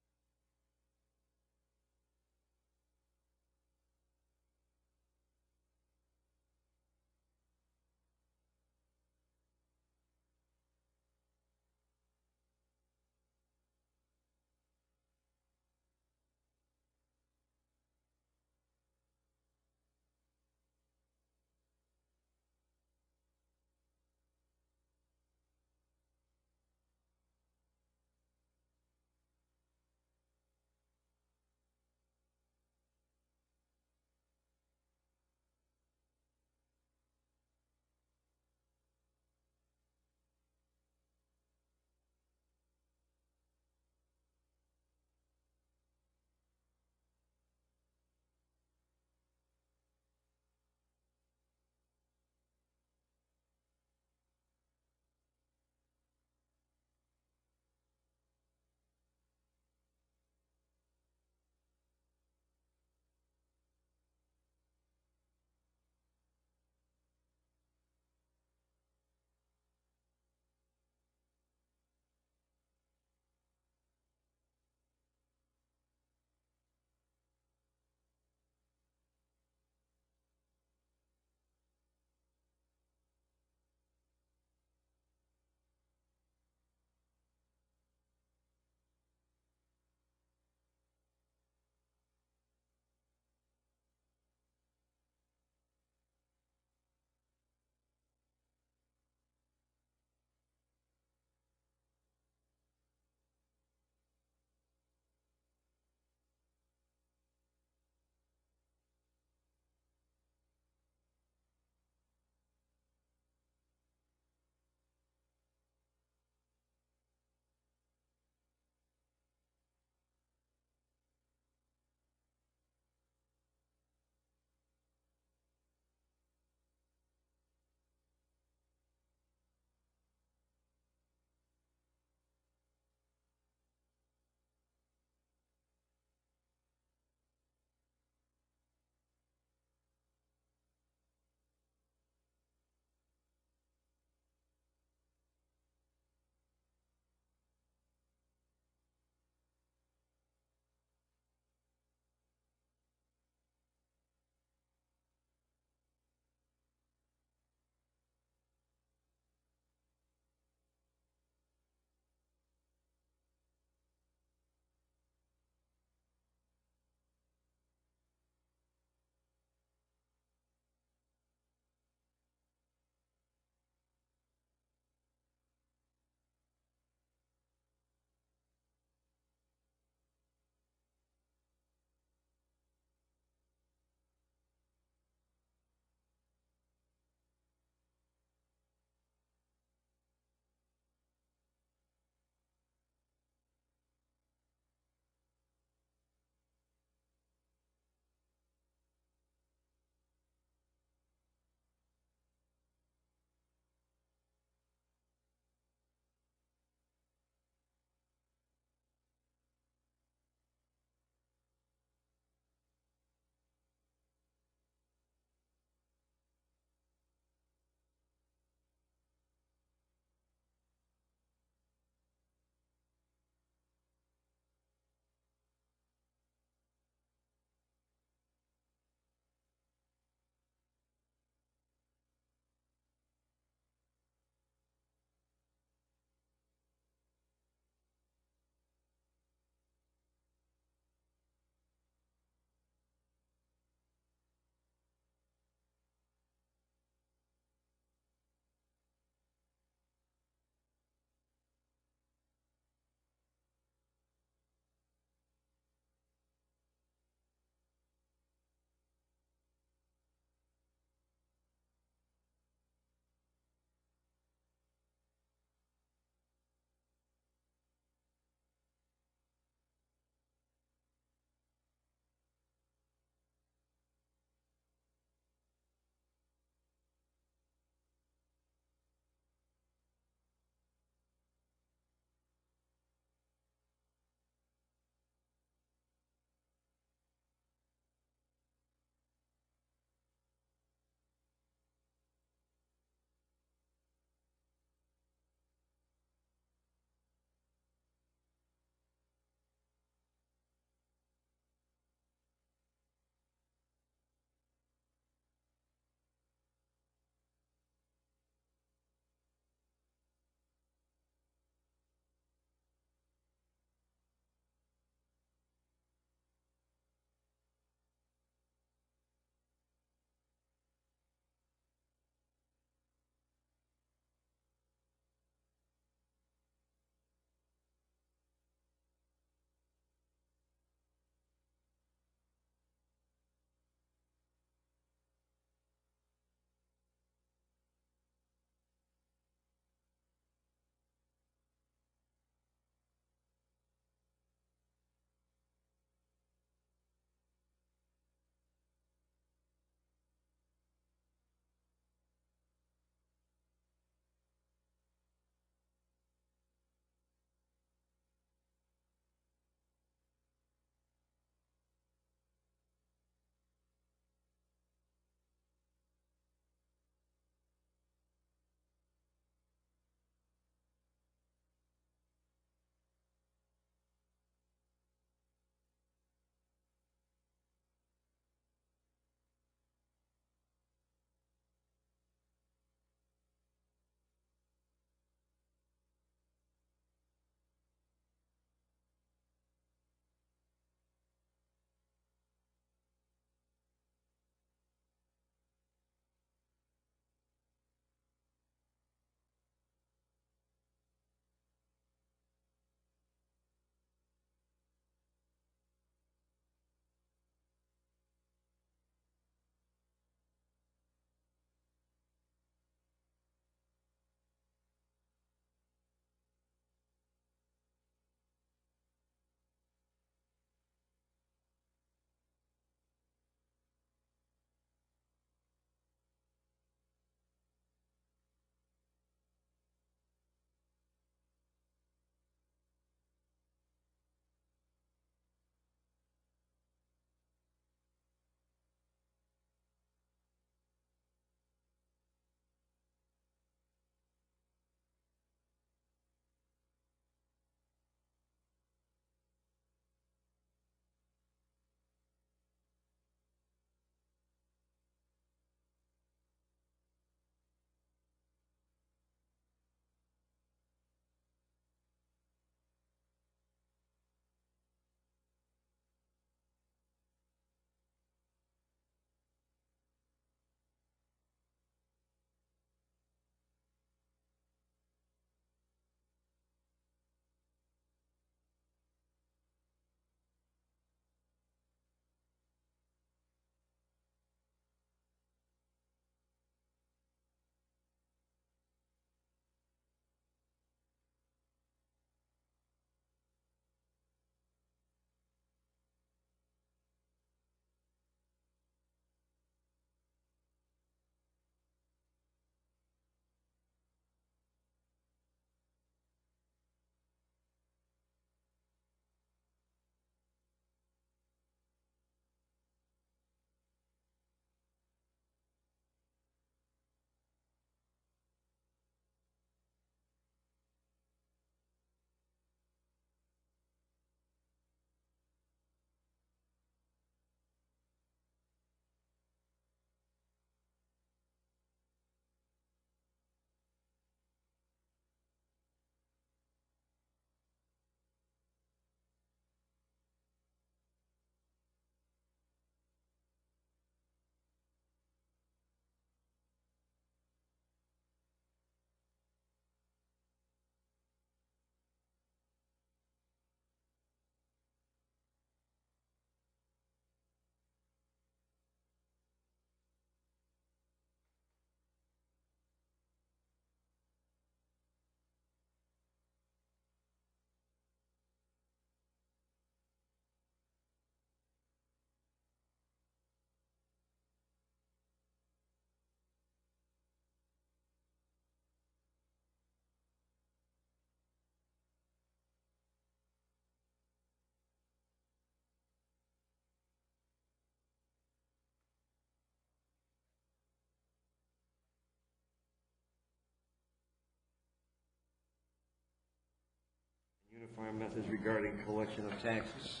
Uniform methods regarding collection of taxes.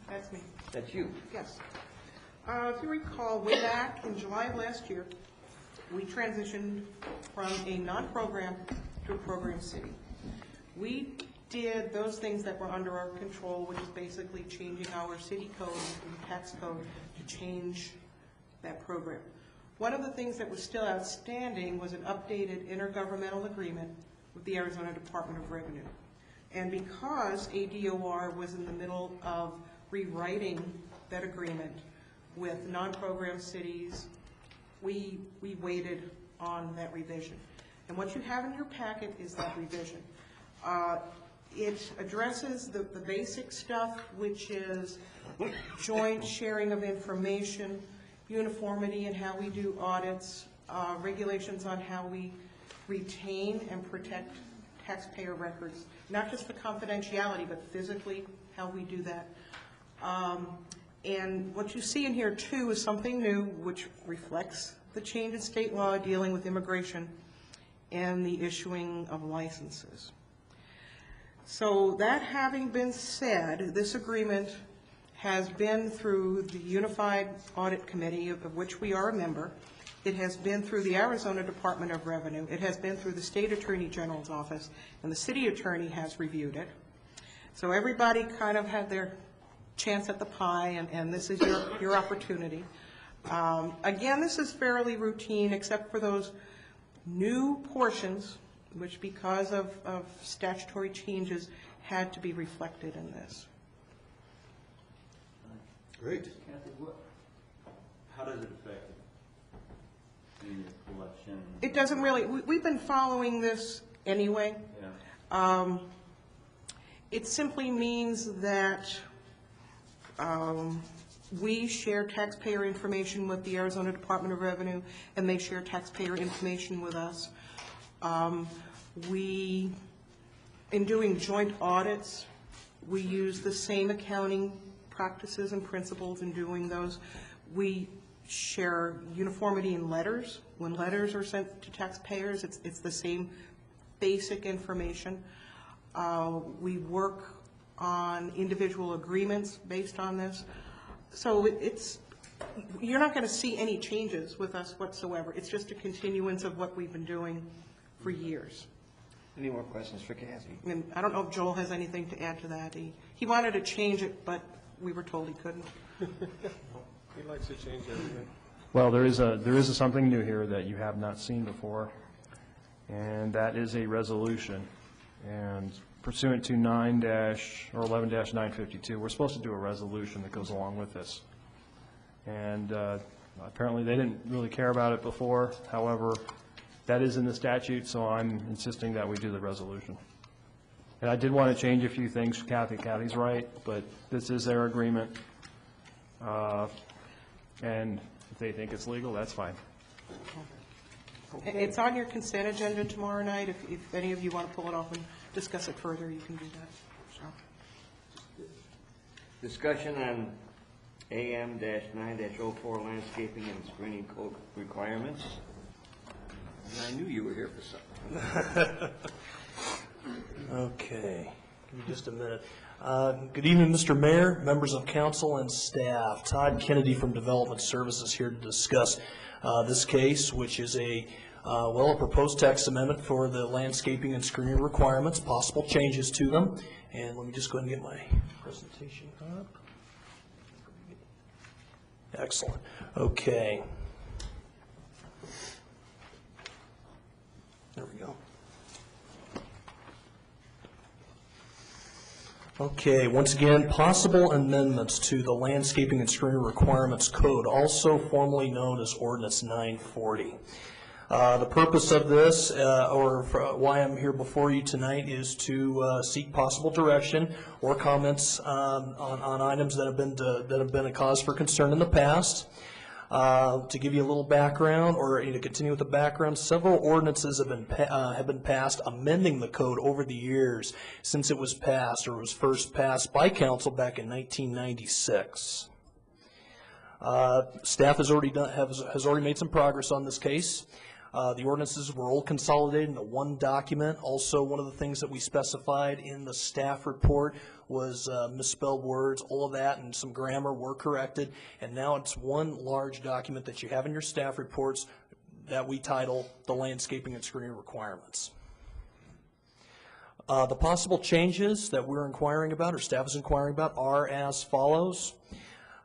That's me. That's you. Yes. If you recall, way back in July of last year, we transitioned from a non-program to a program city. We did those things that were under our control, which is basically changing our city code and tax code to change that program. One of the things that was still outstanding was an updated intergovernmental agreement with the Arizona Department of Revenue. And because ADOR was in the middle of rewriting that agreement with non-program cities, we waited on that revision. And what you have in your packet is that revision. It addresses the basic stuff, which is joint sharing of information, uniformity in how we do audits, regulations on how we retain and protect taxpayer records, not just for confidentiality, but physically how we do that. And what you see in here, too, is something new, which reflects the change in state law dealing with immigration and the issuing of licenses. So that having been said, this agreement has been through the Unified Audit Committee, of which we are a member. It has been through the Arizona Department of Revenue. It has been through the State Attorney General's office, and the city attorney has reviewed it. So everybody kind of had their chance at the pie, and this is your opportunity. Again, this is fairly routine, except for those new portions, which because of statutory changes had to be reflected in this. Great. Kathy, how does it affect in your collection? It doesn't really, we've been following this anyway. Yeah. It simply means that we share taxpayer information with the Arizona Department of Revenue, and they share taxpayer information with us. In doing joint audits, we use the same accounting practices and principles in doing those. We share uniformity in letters. When letters are sent to taxpayers, it's the same basic information. We work on individual agreements based on this. So you're not going to see any changes with us whatsoever. It's just a continuance of what we've been doing for years. Any more questions for Kathy? And I don't know if Joel has anything to add to that. He wanted to change it, but we were told he couldn't. He likes to change everything. Well, there is something new here that you have not seen before, and that is a resolution. And pursuant to 11-952, we're supposed to do a resolution that goes along with this. And apparently they didn't really care about it before. However, that is in the statute, so I'm insisting that we do the resolution. And I did want to change a few things. Kathy's right, but this is their agreement. And if they think it's legal, that's fine. It's on your consent agenda tomorrow night. If any of you want to pull it off and discuss it further, you can do that. So. Discussion on AM-9-04 landscaping and screening code requirements. I knew you were here for something. Okay, give me just a minute. Good evening, Mr. Mayor, members of council, and staff. Todd Kennedy from Development Services here to discuss this case, which is a proposed text amendment for the landscaping and screening requirements, possible changes to them. And let me just go ahead and get my presentation up. Excellent. Okay. There we go. Okay, once again, possible amendments to the Landscaping and Screening Requirements Code, also formerly known as Ordinance 940. The purpose of this, why I'm here before you tonight, is to seek possible direction or comments on items that have been a cause for concern in the past. To give you a little background, or to continue with the background, several ordinances have been passed amending the code over the years since it was passed, or was first passed by council back in 1996. Staff has already made some progress on this case. The ordinances were all consolidated into one document. Also, one of the things that we specified in the staff report was misspelled words, all of that, and some grammar were corrected. And now it's one large document that you have in your staff reports that we title the Landscaping and Screening Requirements. The possible changes that we're inquiring about, or staff is inquiring about, are as follows.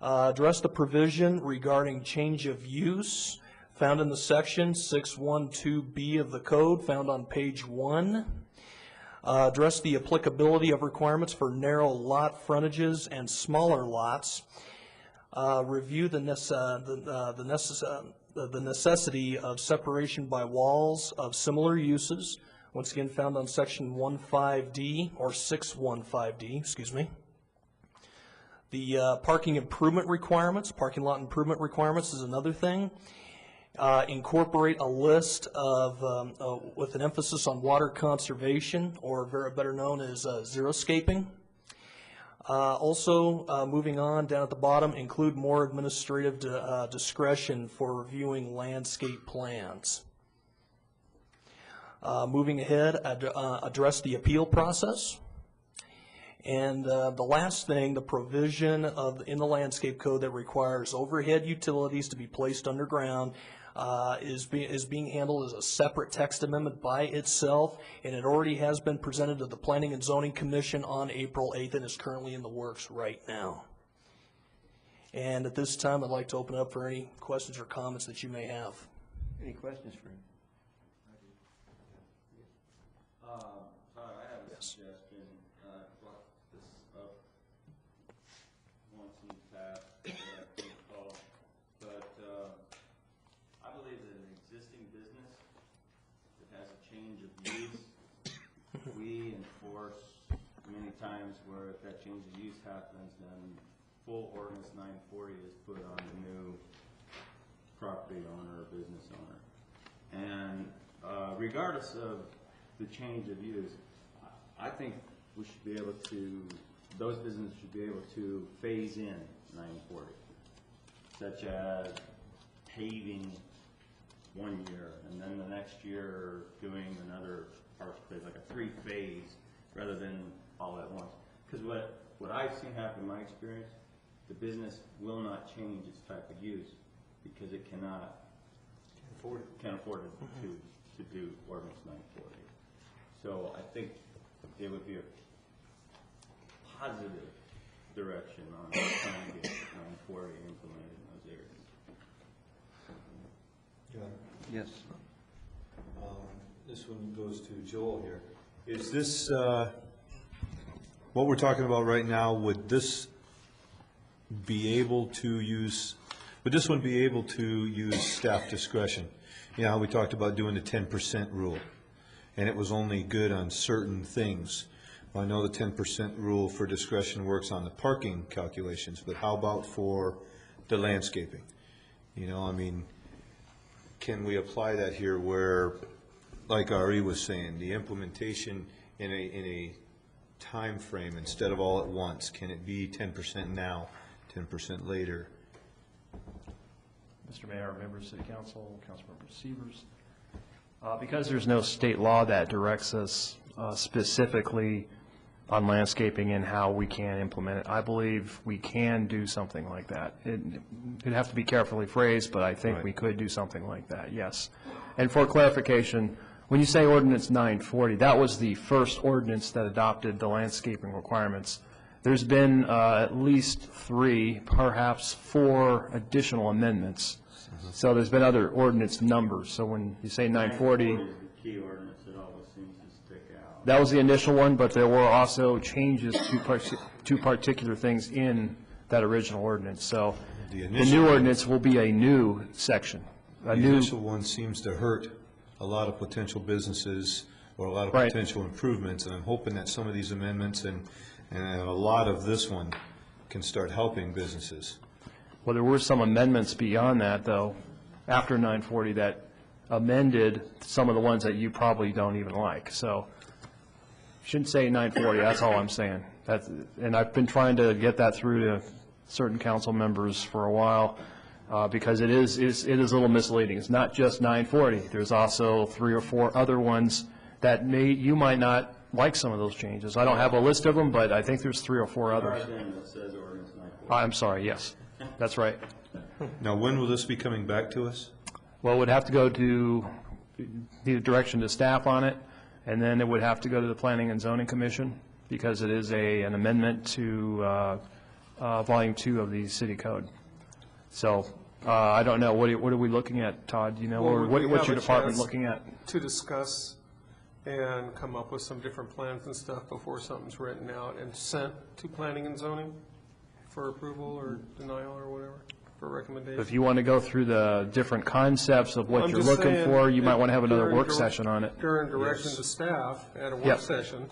Address the provision regarding change of use found in the section 612B of the code found on page 1. Address the applicability of requirements for narrow lot frontages and smaller lots. Review the necessity of separation by walls of similar uses, once again found on section 15D, or 615D, excuse me. The parking improvement requirements, parking lot improvement requirements is another thing. Incorporate a list of, with an emphasis on water conservation, or better known as xeriscaping. Also, moving on down at the bottom, include more administrative discretion for reviewing landscape plans. Moving ahead, address the appeal process. And the last thing, the provision in the landscape code that requires overhead utilities to be placed underground is being handled as a separate text amendment by itself, and it already has been presented to the Planning and Zoning Commission on April 8th and is currently in the works right now. And at this time, I'd like to open up for any questions or comments that you may have. Any questions for him? I have a suggestion. I brought this up once in the past, but I believe that an existing business that has a change of use, we enforce many times where if that change of use happens, then full ordinance 940 is put on the new property owner or business owner. And regardless of the change of use, I think we should be able to, those businesses should be able to phase in 940, such as paving 1 year, and then the next year doing another park phase, like a 3-phase, rather than all at once. Because what I've seen happen in my experience, the business will not change its type of use because it can't afford it to do ordinance 940. So I think it would be a positive direction on trying to get 940 implemented in those areas. Yes. This one goes to Joel here. Is this, what we're talking about right now, would this be able to use, would this one be able to use staff discretion? You know how we talked about doing the 10% rule, and it was only good on certain things. Well, I know the 10% rule for discretion works on the parking calculations, but how about for the landscaping? You know, I mean, can we apply that here where, like Ari was saying, the implementation in a time frame instead of all at once? Can it be 10% now, 10% later? Mr. Mayor, members of City Council, Councilmember Sievers. Because there's no state law that directs us specifically on landscaping and how we can implement it, I believe we can do something like that. It'd have to be carefully phrased, but I think we could do something like that, yes. And for clarification, when you say ordinance 940, that was the first ordinance that adopted the landscaping requirements. There's been at least 3, perhaps 4 additional amendments. So there's been other ordinance numbers. So when you say 940, 940 is the key ordinance that always seems to stick out. that was the initial one, but there were also changes to particular things in that original ordinance. So the new ordinance will be a new section. The initial one seems to hurt a lot of potential businesses or a lot of potential improvements, and I'm hoping that some of these amendments and a lot of this one can start helping businesses. Well, there were some amendments beyond that, though, after 940 that amended some of the ones that you probably don't even like. So shouldn't say 940, that's all I'm saying. And I've been trying to get that through to certain council members for a while. because it is a little misleading. It's not just 940. There's also 3 or 4 other ones that you might not like some of those changes. I don't have a list of them, but I think there's 3 or 4 others. I'm sorry, yes, that's right. Now, when will this be coming back to us? Well, it would have to go to, need a direction to staff on it, and then it would have to go to the Planning and Zoning Commission, because it is an amendment to Volume 2 of the city code. So, I don't know, what are we looking at, Todd? Do you know, or Well, we what's have your a department chance looking at? to discuss and come up with some different plans and stuff before something's written out and sent to planning and zoning for approval or denial or whatever, for recommendation. If you want to go through the different concepts of what I'm you're just looking saying, for, you might want to have another during work direct- session on it. During direction to staff at a Yep. work session,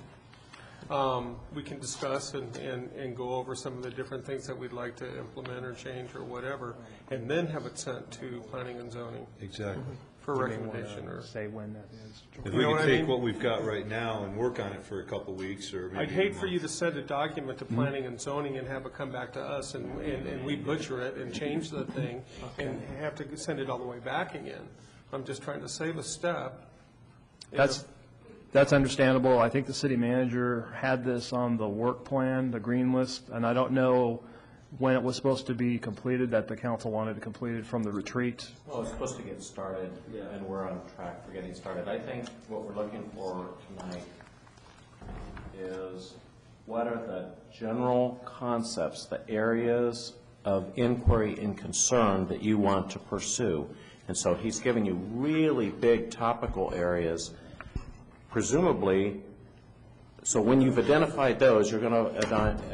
we can discuss and go over some of the different things that we'd like to implement or change or whatever, and then have it sent to planning and zoning Exactly. for You may wanna recommendation or. say when that is. If You we know could what I take mean? what we've got right now and work on it for a couple weeks or maybe. I'd hate a for month. you to send a document to planning and zoning and have it come back to us and we butcher it and change the thing and have to send it all the way back again. I'm just trying to save a step. That's understandable. I think the city manager had this on the work plan, the green list, and I don't know when it was supposed to be completed, that the council wanted to complete it from the retreat. Well, it's supposed to get started, and we're on track for getting started. I think what we're looking for tonight is what are the general concepts, the areas of inquiry and concern that you want to pursue. And so he's giving you really big topical areas, presumably. So when you've identified those, you're going to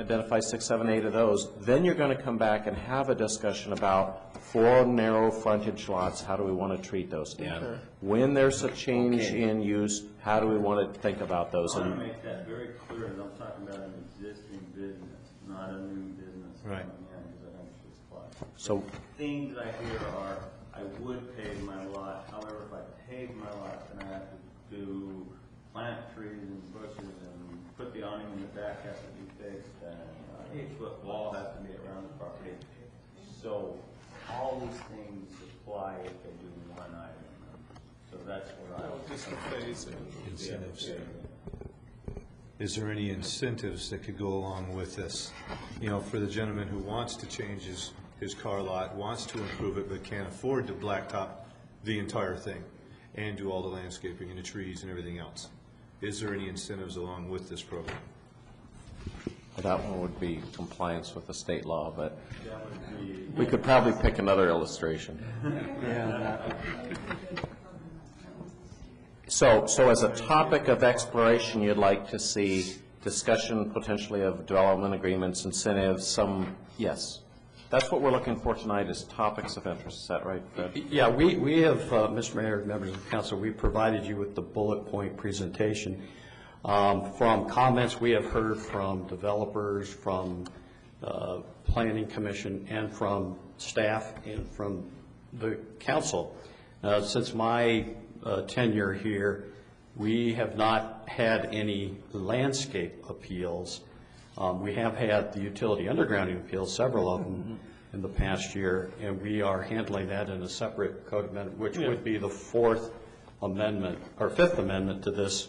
identify 6, 7, 8 of those. Then you're going to come back and have a discussion about 4 narrow frontage lots. How do we want to treat those? And when there's a change in use, how do we want to think about those? I want to make that very clear, that I'm talking about an existing business, not a new business. Right. coming in, 'cause I don't see it's quite. So Things I hear are, I would pave my lot, however, if I pave my lot, then I have to do plant trees and bushes and put the awning in the back has to be fixed, and an 8-foot wall has to be around the property. So all these things apply if they do one item. So that's what I. Just the phase in. Incentives. Is there any incentives that could go along with this? You know, for the gentleman who wants to change his car lot, wants to improve it, but can't afford to blacktop the entire thing and do all the landscaping and the trees and everything else. Is there any incentives along with this program? that one would be compliance with the state law, but we could probably pick another illustration. So as a topic of exploration, you'd like to see discussion potentially of development agreements, incentives, yes. That's what we're looking for tonight, is topics of interest. Is that right, Fred? Yeah, we have, Mr. Mayor, members of the council, we provided you with the bullet point presentation. From comments we have heard from developers, from Planning Commission, and from staff, and from the council. Since my tenure here, we have not had any landscape appeals. We have had the utility undergrounding appeals, several of them in the past year, and we are handling that in a separate code amendment, which would be the fourth amendment, or fifth amendment to this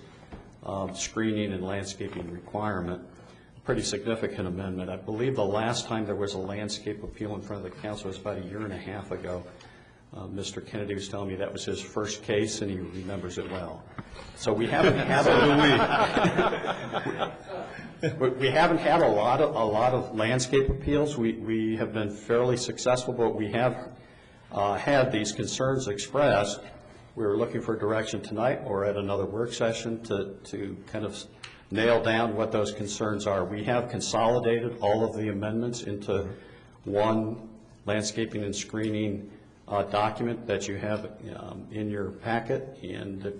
screening and landscaping requirement. Pretty significant amendment. I believe the last time there was a landscape appeal in front of the council was about 1.5 years ago. Mr. Kennedy was telling me that was his first case, and he remembers it well. So we haven't had we haven't had a lot of landscape appeals. We have been fairly successful, but we have had these concerns expressed. We're looking for direction tonight or at another work session to kind of nail down what those concerns are. We have consolidated all of the amendments into one landscaping and screening document that you have in your packet, and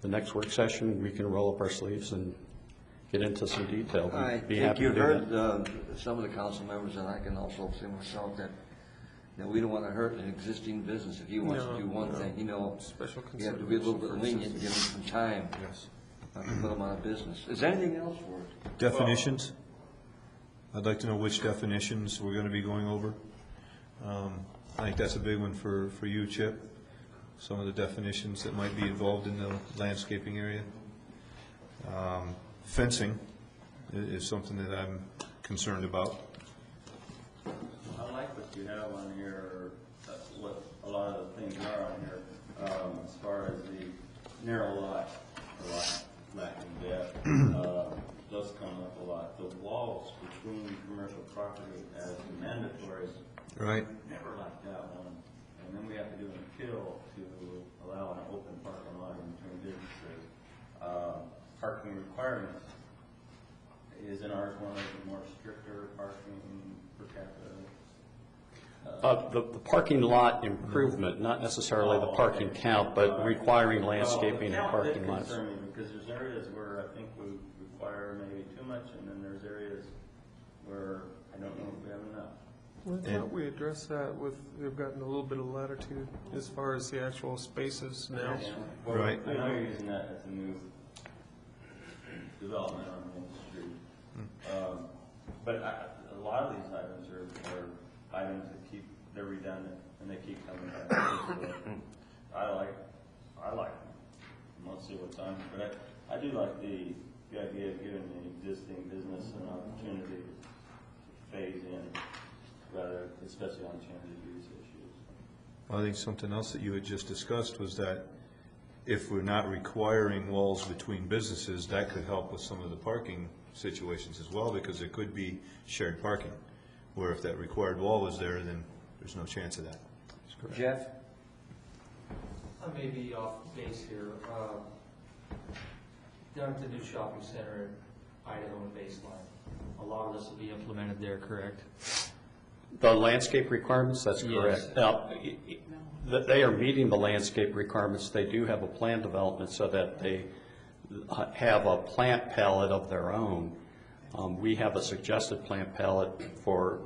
the next work session we can roll up our sleeves and get into some detail. I We'd be think happy you to do heard that. some of the council members, and I can also say myself that we don't want to hurt an existing business. If he wants to do one thing, Special you have to be a little bit lenient, give him some time to put him out of business. Is there anything else for it? Definitions? I'd like to know which definitions we're going to be going over. I think that's a big one for you, Chip. Some of the definitions that might be involved in the landscaping area. Fencing is something that I'm concerned about. I like what you have on here, what a lot of the things are on here, as far as the narrow lot, lacking depth, does come up a lot. The walls between commercial property as mandatory, Right. never liked that one. And then we have to do an appeal to allow an open parking lot in between businesses. Parking requirements, isn't ours one of the more stricter parking per capita? The parking lot improvement, not necessarily the parking count, but requiring landscaping and parking lots. Well, the count did concern me, because there's areas where I think we require maybe too much, and then there's areas where I don't know if we have enough. Well, I thought we addressed that with, we've gotten a little bit of latitude as far as the actual spaces now. Yeah. Well, Right. I know you're using that as a new development on Main Street. But a lot of these items are items that they're redundant, and they keep coming back. I like them. Let's see what's on, but I do like the idea of giving the existing business an opportunity to phase in, rather, especially on change of use issues. I think something else that you had just discussed was that if we're not requiring walls between businesses, that could help with some of the parking situations as well, because it could be shared parking, where if that required wall was there, then there's no chance of that. Jeff? I may be off base here. Down at the new shopping center at Idaho and Baseline, a lot of this will be implemented there, correct? The landscape requirements, that's correct. Yes. Now, they are meeting the landscape requirements. They do have a plan development so that they have a plant palette of their own. We have a suggested plant palette for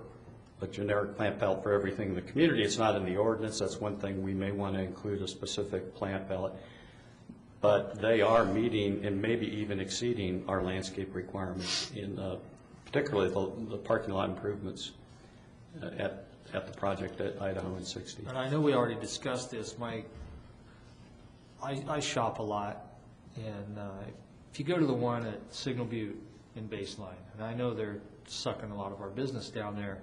a generic plant palette for everything in the community. It's not in the ordinance. That's one thing. We may want to include a specific plant palette. But they are meeting and maybe even exceeding our landscape requirements in particularly the parking lot improvements at the project at Idaho and 60. And I know we already discussed this. I shop a lot, and if you go to the one at Signal Butte in Baseline, and I know they're sucking a lot of our business down there,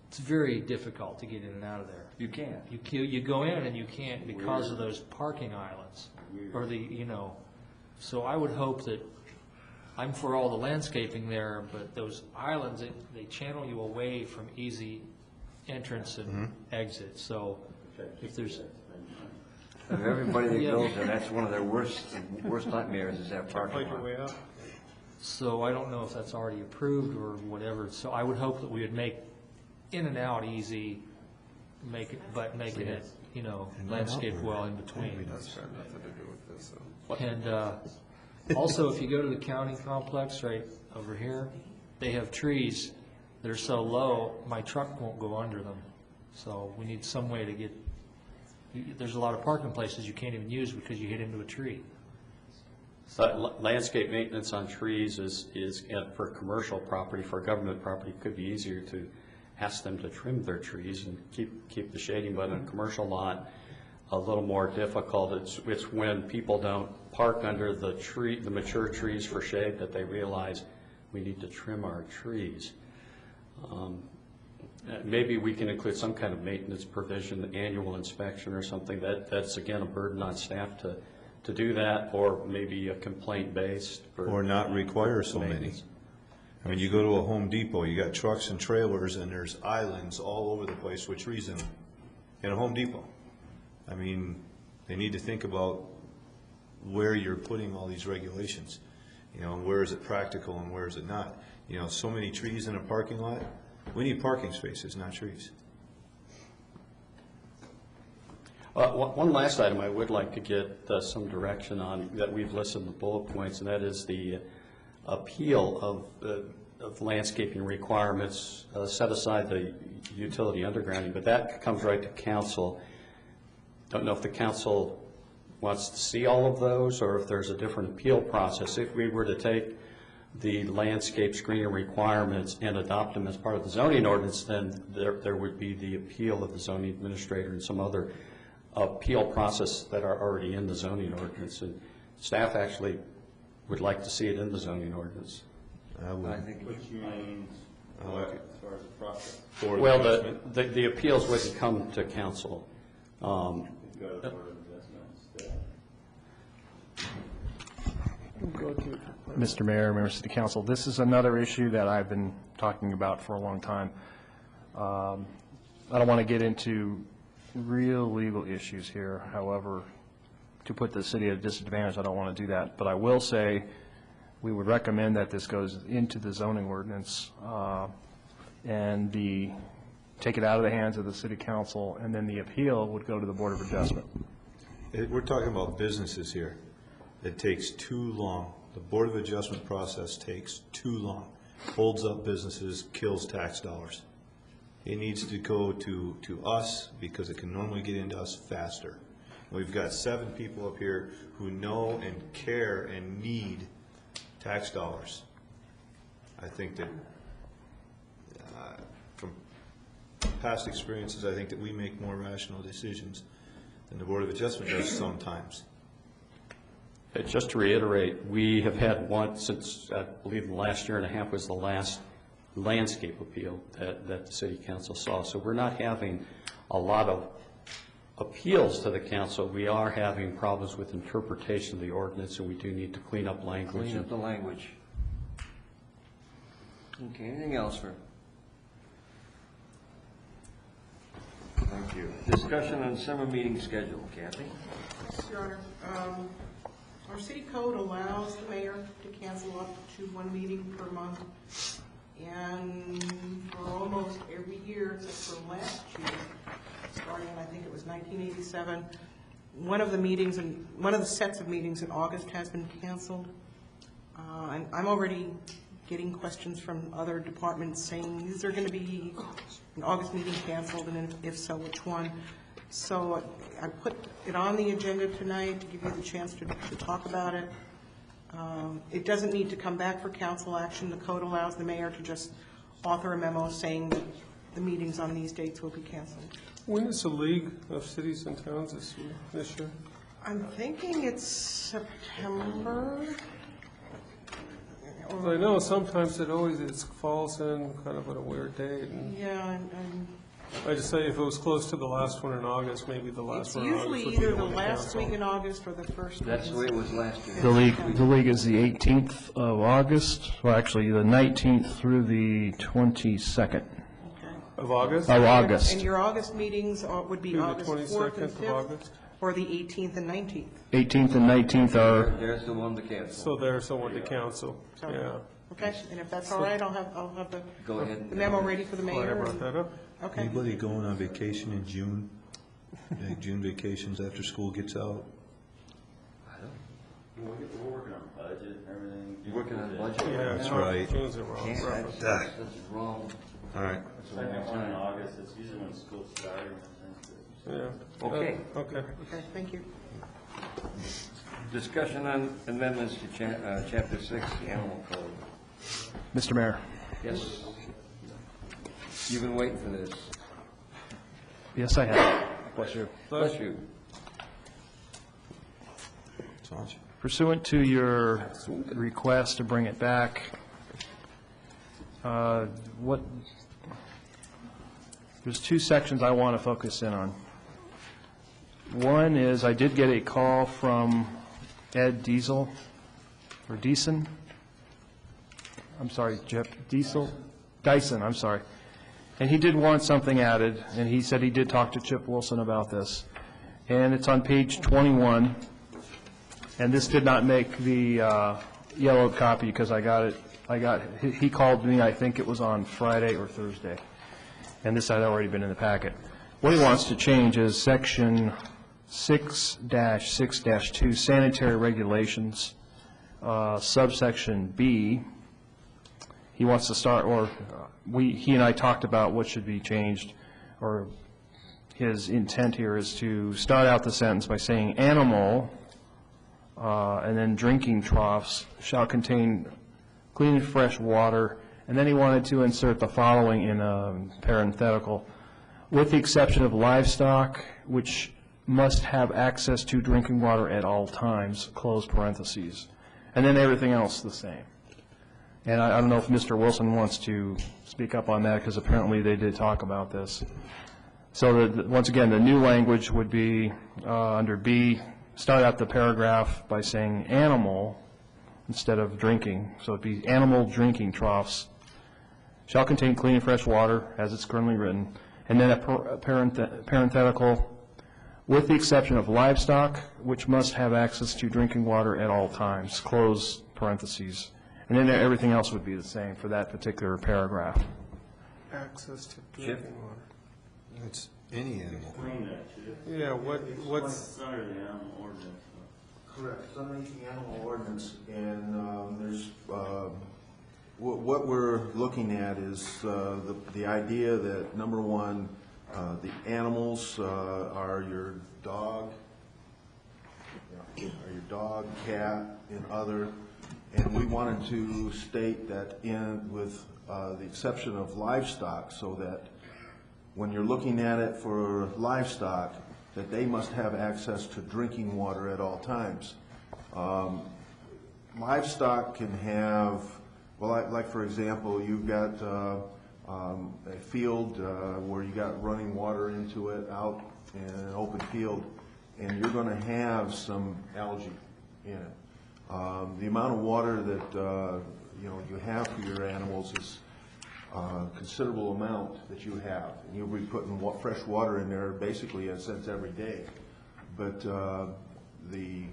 it's very difficult to get in and out of there. You can't. You go in and you can't because of those parking islands, or so I would hope that, I'm for all the landscaping there, but those islands, they channel you away from easy entrance and exit, so if there's... And everybody that goes there, that's one of their worst nightmares, is that parking lot. So I don't know if that's already approved or whatever, so I would hope that we would make in and out easy, making it, landscape well in between. That's got nothing to do with this, so. And also, if you go to the county complex right over here, they have trees that are so low, my truck won't go under them. So we need some way to get, there's a lot of parking places you can't even use because you hit into a tree. So landscape maintenance on trees is for commercial property, for government property, could be easier to ask them to trim their trees and keep the shading, but in a commercial lot, a little more difficult. It's when people don't park under the mature trees for shade that they realize we need to trim our trees. Maybe we can include some kind of maintenance provision, annual inspection or something. That's again a burden on staff to do that, or maybe a complaint based. Or not require so many. I mean, you go to a Home Depot, you got trucks and trailers, and there's islands all over the place with trees in them, in a Home Depot. I mean, they need to think about where you're putting all these regulations. Where is it practical and where is it not? So many trees in a parking lot. We need parking spaces, not trees. One last item I would like to get some direction on that we've listed in the bullet points, and that is the appeal of landscaping requirements, set aside the utility undergrounding, but that comes right to council. Don't know if the council wants to see all of those or if there's a different appeal process. If we were to take the landscape screening requirements and adopt them as part of the zoning ordinance, then there would be the appeal of the zoning administrator and some other appeal process that are already in the zoning ordinance. And staff actually would like to see it in the zoning ordinance. I think Which means, as far as the process? Well, the appeals wouldn't come to council. Go to the Board of Adjustment instead. Mr. Mayor, members of the council, this is another issue that I've been talking about for a long time. I don't want to get into real legal issues here. However, to put the city at a disadvantage, I don't want to do that. But I will say we would recommend that this goes into the zoning ordinance and take it out of the hands of the city council, and then the appeal would go to the Board of Adjustment. We're talking about businesses here. It takes too long. The Board of Adjustment process takes too long. Holds up businesses, kills tax dollars. It needs to go to us because it can normally get into us faster. We've got 7 people up here who know and care and need tax dollars. I think that from past experiences, I think that we make more rational decisions than the Board of Adjustment does sometimes. Just to reiterate, we have had one since, I believe, the last year and a half was the last landscape appeal that the city council saw. So we're not having a lot of appeals to the council. We are having problems with interpretation of the ordinance, and we do need to clean up language. Clean up the language. Okay, anything else, sir? Thank you. Discussion on summer meeting schedule, Kathy? Yes, Your Honor. Our city code allows the mayor to cancel up to 1 meeting per month. And for almost every year, except for last year, starting in, I think it was 1987, one of the sets of meetings in August has been canceled. And I'm already getting questions from other departments saying, is there going to be an August meeting canceled, and if so, which one? So I put it on the agenda tonight to give you the chance to talk about it. It doesn't need to come back for council action. The code allows the mayor to just author a memo saying that the meetings on these dates will be canceled. When is the League of Cities and Towns this year? I'm thinking it's September. Well, I know sometimes it falls in kind of at a weird date. And Yeah, I just say if it was close to the last one in August, maybe the last it's one in August usually would be either the the one to last cancel. week in August or the first week. That's the way it was last year. The league is the 18th of August, well, actually, the 19th through the 22nd Of August? of August. And your August meetings would be Through the August 4th and 22nd of 5th, August? or the 18th and 19th. 18th and 19th are, There's the one to cancel. So there's someone to cancel, So- yeah. Okay, and if that's all right, I'll have Go ahead. the memo ready for the Glad I mayor. brought and- that up. Okay. Anybody going on vacation in June? Like June vacations after school gets out? We're working on budget and everything. You're working on budget? Yeah, That's no, right. June's a wrong Yeah, reference. that's wrong. All right. Second one in August, it's usually when school's starting. Yeah. Okay. Okay. Okay, thank you. Discussion on amendments to Chapter 6, the Animal Code. Mr. Mayor. Yes. You've been waiting for this. Yes, I have. Bless you. Bless you. Pursuant to your request to bring it back, there's 2 sections I want to focus in on. One is, I did get a call from Ed Diesel, or Deason. I'm sorry, Jeff Dyson, I'm sorry. And he did want something added, and he said he did talk to Chip Wilson about this. And it's on page 21, and this did not make the yellow copy because he called me, I think it was on Friday or Thursday, and this had already been in the packet. What he wants to change is section 6-6-2 sanitary regulations, subsection B. He wants to start, or he and I talked about what should be changed, or his intent here is to start out the sentence by saying animal, and then drinking troughs shall contain clean and fresh water, and then he wanted to insert the following in a parenthetical, with the exception of livestock, which must have access to drinking water at all times, close parentheses. And then everything else the same. And I don't know if Mr. Wilson wants to speak up on that, because apparently they did talk about this. So once again, the new language would be under B, start out the paragraph by saying animal instead of drinking. So it'd be animal drinking troughs shall contain clean and fresh water, as it's currently written, and then a parenthetical, with the exception of livestock, which must have access to drinking water at all times, close parentheses. And then everything else would be the same for that particular paragraph. Access to drinking water. It's any animal. Yeah, what's... under the animal ordinance. Correct, it's underneath the animal ordinance, and there's, what we're looking at is the idea that, number one, the animals are your dog, cat, and other, and we wanted to state that with the exception of livestock, so that when you're looking at it for livestock, that they must have access to drinking water at all times. Livestock can have, well, like for example, you've got a field where you got running water into it out in an open field, and you're going to have some algae in it. The amount of water that you have for your animals is considerable amount that you have. And you'll be putting fresh water in there basically in a sense every day. But the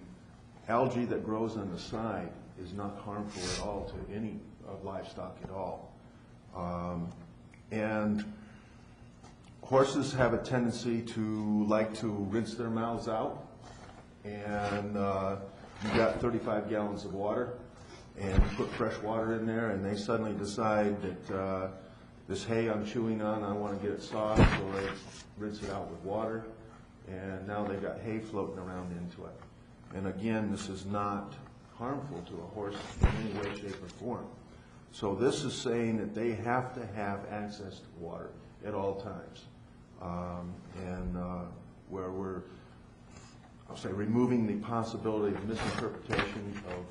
algae that grows on the side is not harmful at all to any livestock at all. And horses have a tendency to like to rinse their mouths out. And you got 35 gallons of water, and you put fresh water in there, and they suddenly decide that this hay I'm chewing on, I want to get it soft, so they rinse it out with water, and now they've got hay floating around into it. And again, this is not harmful to a horse in any way, shape, or form. So this is saying that they have to have access to water at all times. Where we're, I'll say, removing the possibility of misinterpretation of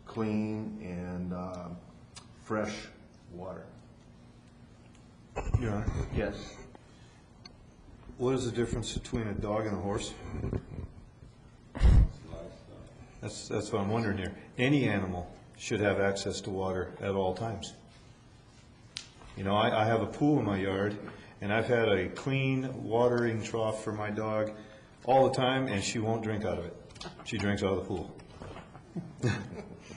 clean and fresh water. Your Honor? Yes. What is the difference between a dog and a horse? That's what I'm wondering here. Any animal should have access to water at all times. You know, I have a pool in my yard, and I've had a clean watering trough for my dog all the time, and she won't drink out of it. She drinks out of the pool.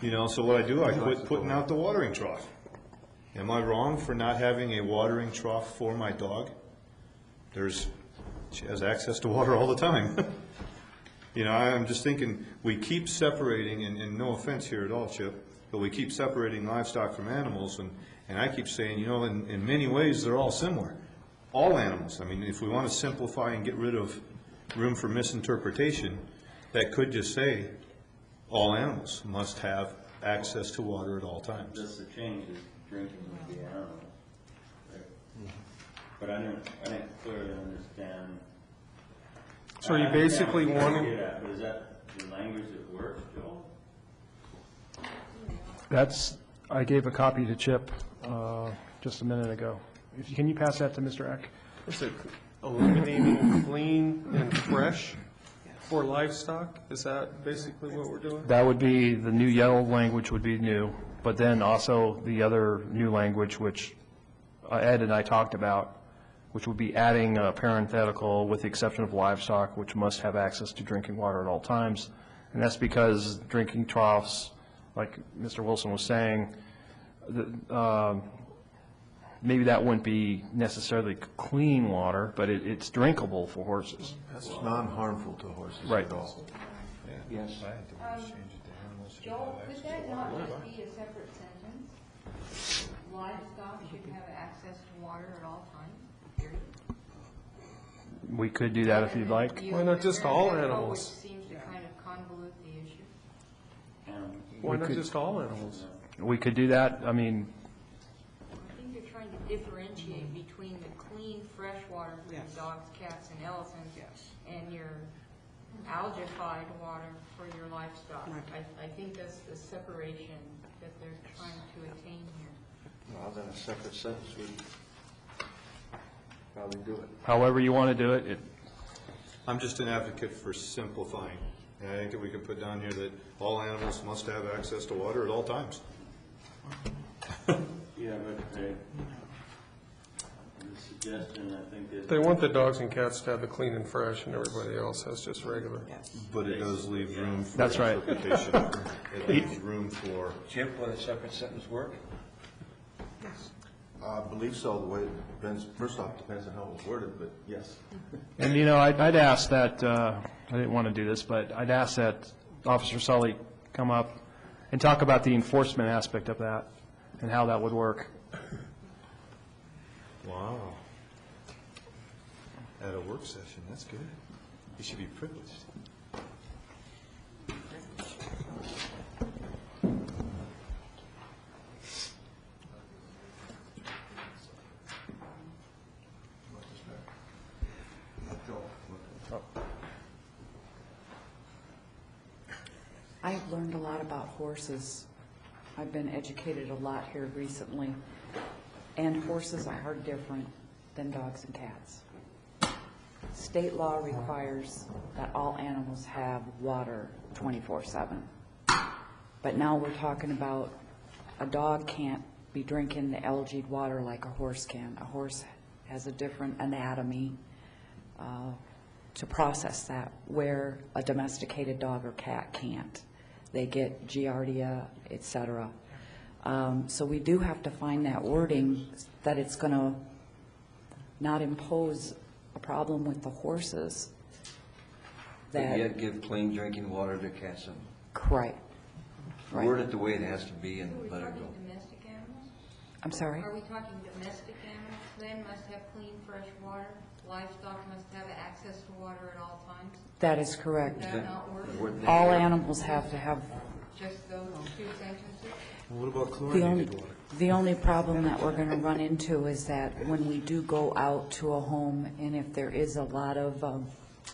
You know, so what I do, I quit putting out the watering trough. Am I wrong for not having a watering trough for my dog? She has access to water all the time. You know, I'm just thinking, we keep separating, and no offense here at all, Chip, but we keep separating livestock from animals, and I keep saying, you know, in many ways, they're all similar. All animals. I mean, if we want to simplify and get rid of room for misinterpretation, that could just say, all animals must have access to water at all times. Just the change is drinking of the animal. But I didn't clearly understand. So you basically want to... But is that the language that works, Joel? I gave a copy to Chip just a minute ago. Can you pass that to Mr. Eck? Is it eliminating clean and fresh for livestock? Is that basically what we're doing? That would be, the new yellow language would be new, but then also the other new language, which Ed and I talked about, which would be adding a parenthetical with the exception of livestock, which must have access to drinking water at all times. And that's because drinking troughs, like Mr. Wilson was saying, maybe that wouldn't be necessarily clean water, but it's drinkable for horses. That's non-harmful to horses Right. at all. Yes. Joel, could that not just be a separate sentence? Livestock should have access to water at all times, period. We could do that if you'd like. Why not just all Which animals? seems to kind of convolute the issue. Why not just all animals? we could do that. I mean, I think you're trying to differentiate between the clean fresh water for your dogs, cats, and elephants and your algified water for your livestock. I think that's the separation that they're trying to attain here. Well, then a separate sentence would probably do it. however you want to do it, I'm just an advocate for simplifying. And I think that we could put down here that all animals must have access to water at all times. Yeah, but the suggestion, I think, is... They want the dogs and cats to have the clean and fresh, and everybody else has just regular. But it does leave room for That's right. interpretation. It leaves room for... Chip, would a separate sentence work? I believe so, the way it depends, first off, depends on how it was worded, but yes. and you know, I'd ask that, I didn't want to do this, but I'd ask that Officer Sully come up and talk about the enforcement aspect of that and how that would work. Wow. At a work session, that's good. You should be privileged. I've learned a lot about horses. I've been educated a lot here recently, and horses are different than dogs and cats. State law requires that all animals have water 24/7. But now we're talking about a dog can't be drinking the algae water like a horse can. A horse has a different anatomy to process that, where a domesticated dog or cat can't. They get giardia, et cetera. So we do have to find that wording that it's going to not impose a problem with the horses. But yet give clean drinking water to cats and... Right. Right. Word it the way it has to be and let it go. Domestic animals? I'm sorry? Are we talking domestic animals then must have clean, fresh water? Livestock must have access to water at all times? That is correct. Does that not work? All animals have to have. Just those two sentences? What about The only, chlorinated water? the only problem that we're going to run into is that when we do go out to a home, and if there is a lot of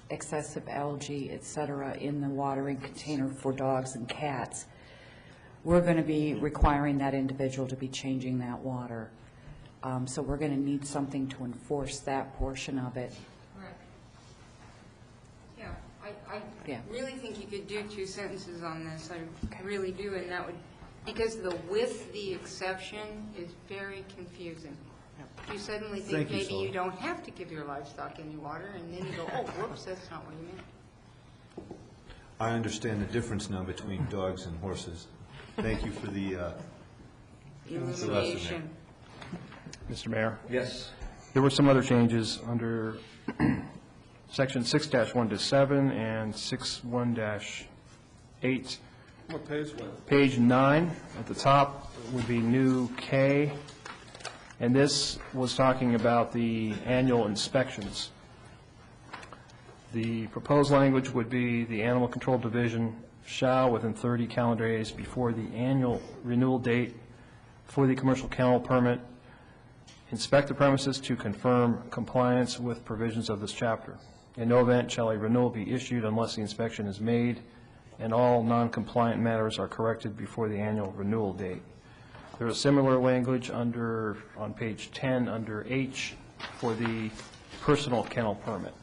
excessive algae, et cetera, in the watering container for dogs and cats, we're going to be requiring that individual to be changing that water. So we're going to need something to enforce that portion of it. Right. Yeah, I Yeah. really think you could do two sentences on this. I really do, and that would, because the with the exception is very confusing. You suddenly think Thank you, maybe Sully. you don't have to give your livestock any water, and then you go, oh, whoops, that's not what you meant. I understand the difference now between dogs and horses. Thank you for the lesson there. Illumination. Mr. Mayor? Yes. There were some other changes under Section 6-1-7 and 6-1-8. What page? Page 9, at the top would be new K, and this was talking about the annual inspections. The proposed language would be the Animal Control Division shall, within 30 calendar days before the annual renewal date for the commercial kennel permit, inspect the premises to confirm compliance with provisions of this chapter. In no event shall a renewal be issued unless the inspection is made and all non-compliant matters are corrected before the annual renewal date. There is similar language on page 10 under H for the personal kennel permit.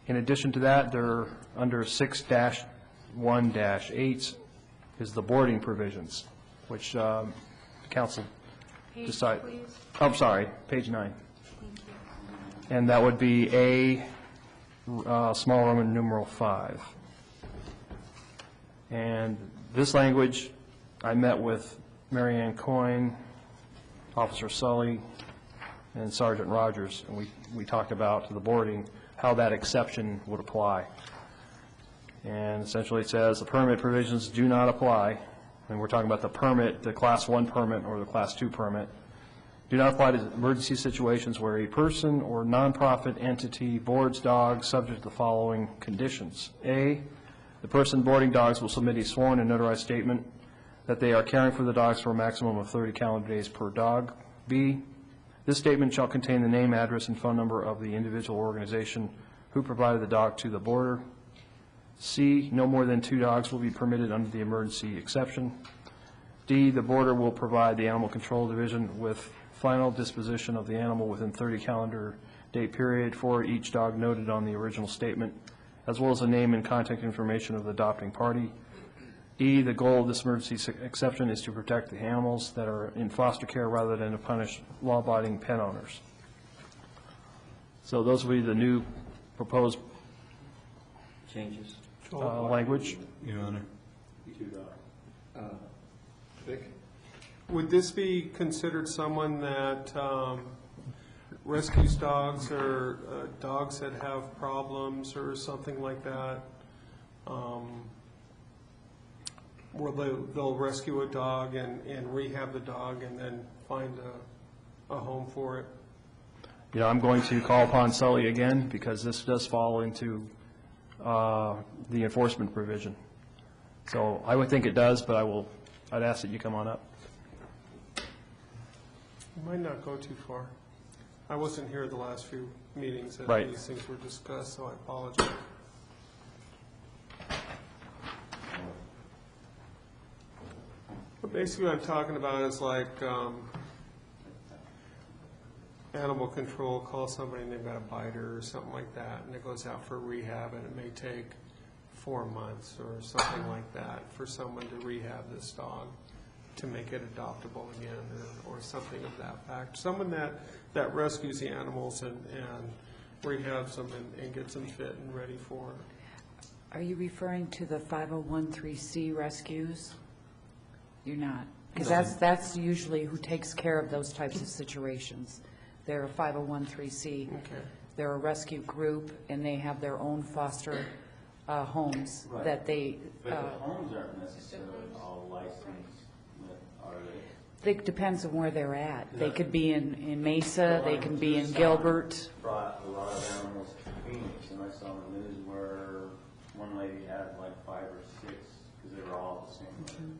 In addition to that, under 6-1-8 is the boarding provisions, which council decided. Oh, I'm sorry, page 9. And that would be A, small Roman numeral 5. And this language, I met with Mary Ann Coyne, Officer Sully, and Sergeant Rogers, and we talked about the boarding, how that exception would apply. And essentially it says the permit provisions do not apply, and we're talking about the permit, the Class 1 permit or the Class 2 permit, do not apply to emergency situations where a person or nonprofit entity boards dogs subject to the following conditions. A, the person boarding dogs will submit a sworn and notarized statement that they are caring for the dogs for a maximum of 30 calendar days per dog. B, this statement shall contain the name, address, and phone number of the individual organization who provided the dog to the boarder. C, no more than 2 dogs will be permitted under the emergency exception. D, the boarder will provide the Animal Control Division with final disposition of the animal within 30 calendar day period for each dog noted on the original statement, as well as the name and contact information of the adopting party. E, the goal of this emergency exception is to protect the animals that are in foster care rather than to punish law-abiding pet owners. So those will be the new proposed Changes. language. Your Honor. Vic? Would this be considered someone that rescues dogs or dogs that have problems or something like that? Where they'll rescue a dog and rehab the dog and then find a home for it? You know, I'm going to call upon Sully again because this does fall into the enforcement provision. So I would think it does, but I'd ask that you come on up. It might not go too far. I wasn't here the last few meetings that Right. these things were discussed, so I apologize. But basically what I'm talking about is like animal control calls somebody and they've got a biter or something like that, and it goes out for rehab, and it may take 4 months or something like that for someone to rehab this dog to make it adoptable again, or something of that fact. Someone that rescues the animals and rehabs them and gets them fit and ready for it. Are you referring to the 501(c) rescues? You're not? Because that's usually who takes care of those types of situations. They're a 501(c). Okay. They're a rescue group, and they have their own foster homes that they... But the homes aren't necessarily all licensed, are they? It depends on where they're at. They could be in Mesa, they can be in Gilbert. Brought a lot of animals to Phoenix, and I saw on the news where one lady had like 5 or 6, because they were all the same.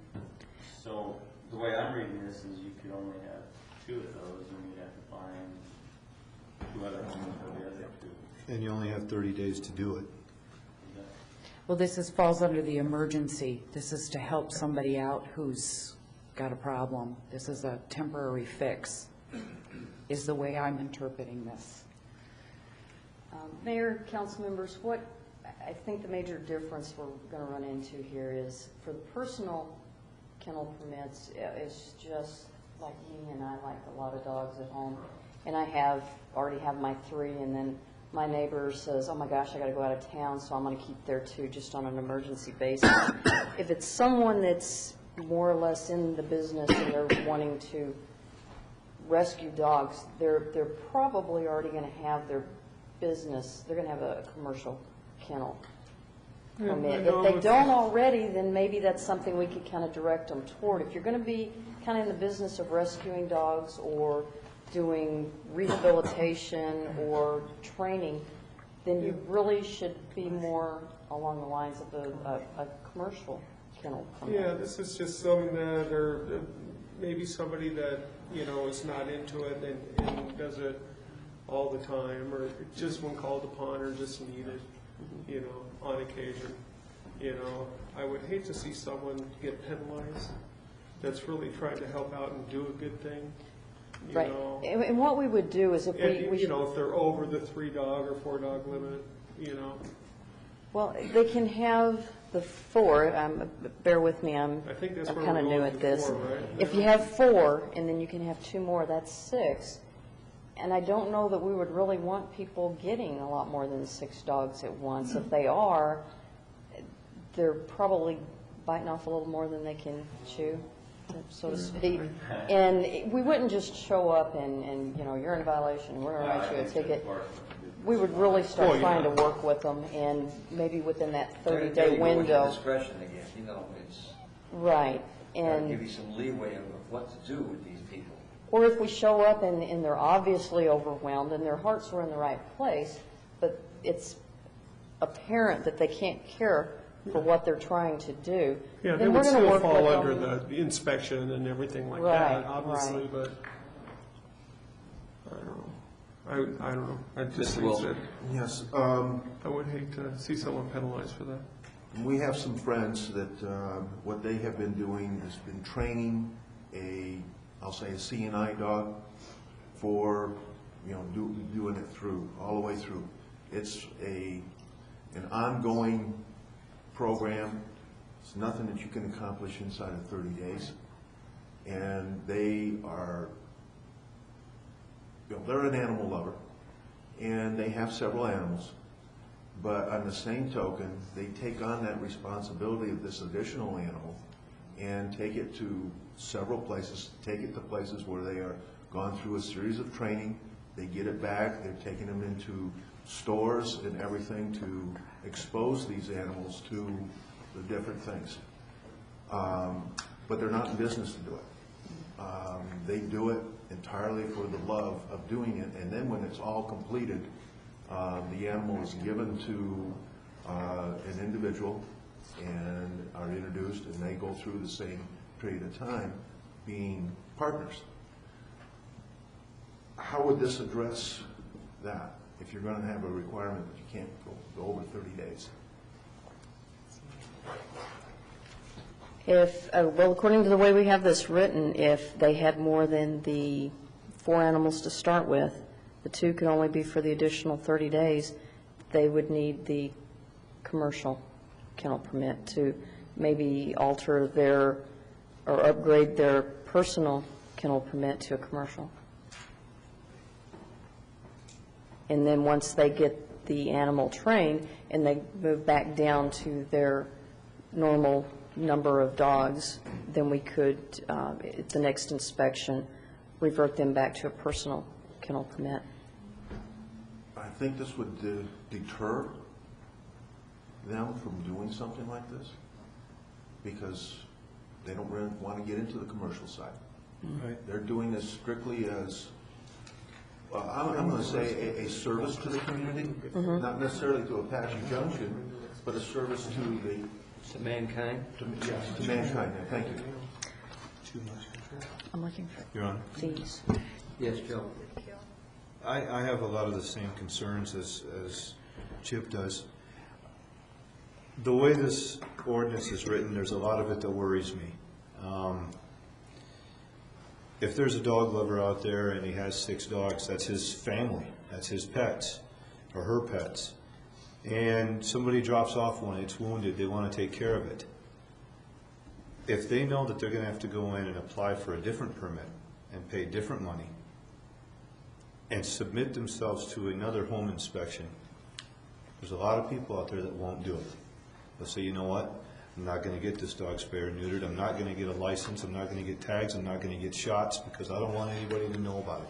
So the way I'm reading this is you could only have 2 of those, and you'd have to find 2 other homes for the other 2. And you only have 30 days to do it. Well, this falls under the emergency. This is to help somebody out who's got a problem. This is a temporary fix, is the way I'm interpreting this. Mayor, council members, what I think the major difference we're going to run into here is for the personal kennel permits, it's just like me and I like a lot of dogs at home. And I already have my 3, and then my neighbor says, oh my gosh, I got to go out of town, so I'm going to keep there too, just on an emergency basis. If it's someone that's more or less in the business and they're wanting to rescue dogs, they're probably already going to have their business, they're going to have a commercial kennel permit. If they don't already, then maybe that's something we could kind of direct them toward. If you're going to be kind of in the business of rescuing dogs or doing rehabilitation or training, then you really should be more along the lines of a commercial kennel permit. Yeah, this is just something that, or maybe somebody that, is not into it and does it all the time, or just when called upon, or just needed, on occasion. I would hate to see someone get penalized that's really trying to help out and do a good thing. Right. And what we would do is if we if they're over the 3-dog or 4-dog limit, Well, they can have the 4. Bear with me, I'm kind of new at this. 4, right? If you have 4, and then you can have 2 more, that's 6. And I don't know that we would really want people getting a lot more than 6 dogs at once. If they are, they're probably biting off a little more than they can chew, so to speak. And we wouldn't just show up and you're in violation, we're going to write you a ticket. We would really start trying to work with them, and maybe within that 30-day window. Discretion again, it's. Right. And give you some leeway of what to do with these people. Or if we show up and they're obviously overwhelmed and their hearts are in the right place, but it's apparent that they can't care for what they're trying to do, Yeah, they then would we're going to still work fall with under them. the inspection and everything like Right, that, obviously, right. but I don't know. I don't know. I just Mr. think Wilson. that Yes, I would hate to see someone penalized for that. we have some friends that, what they have been doing is been training I'll say a CNI dog for, doing it through, all the way through. It's an ongoing program. It's nothing that you can accomplish inside of 30 days. And they are, they're an animal lover, and they have several animals. But on the same token, they take on that responsibility of this additional animal and take it to several places, take it to places where they are gone through a series of training. They get it back, they're taking them into stores and everything to expose these animals to the different things. But they're not in business to do it. They do it entirely for the love of doing it, and then when it's all completed, the animal is given to an individual and are introduced, and they go through the same period of time being partners. How would this address that if you're going to have a requirement that you can't go over 30 days? If, well, according to the way we have this written, if they had more than the 4 animals to start with, the 2 could only be for the additional 30 days, they would need the commercial kennel permit to maybe alter their, or upgrade their personal kennel permit to a commercial. And then once they get the animal trained and they move back down to their normal number of dogs, then we could, at the next inspection, revert them back to a personal kennel permit. I think this would deter them from doing something like this because they don't really want to get into the commercial side. Right. They're doing this strictly as, I'm going to say, a service to the community, not necessarily to Apache Junction, but a service to the... To mankind? Yes, to mankind, yeah, thank you. I'm looking for Your Honor? these. Yes, Joe. I have a lot of the same concerns as Chip does. The way this ordinance is written, there's a lot of it that worries me. If there's a dog lover out there and he has 6 dogs, that's his family, that's his pets, or her pets. And somebody drops off one, it's wounded, they want to take care of it. If they know that they're going to have to go in and apply for a different permit and pay different money and submit themselves to another home inspection, there's a lot of people out there that won't do it. They'll say, you know what, I'm not going to get this dog spayed or neutered, I'm not going to get a license, I'm not going to get tags, I'm not going to get shots because I don't want anybody to know about it.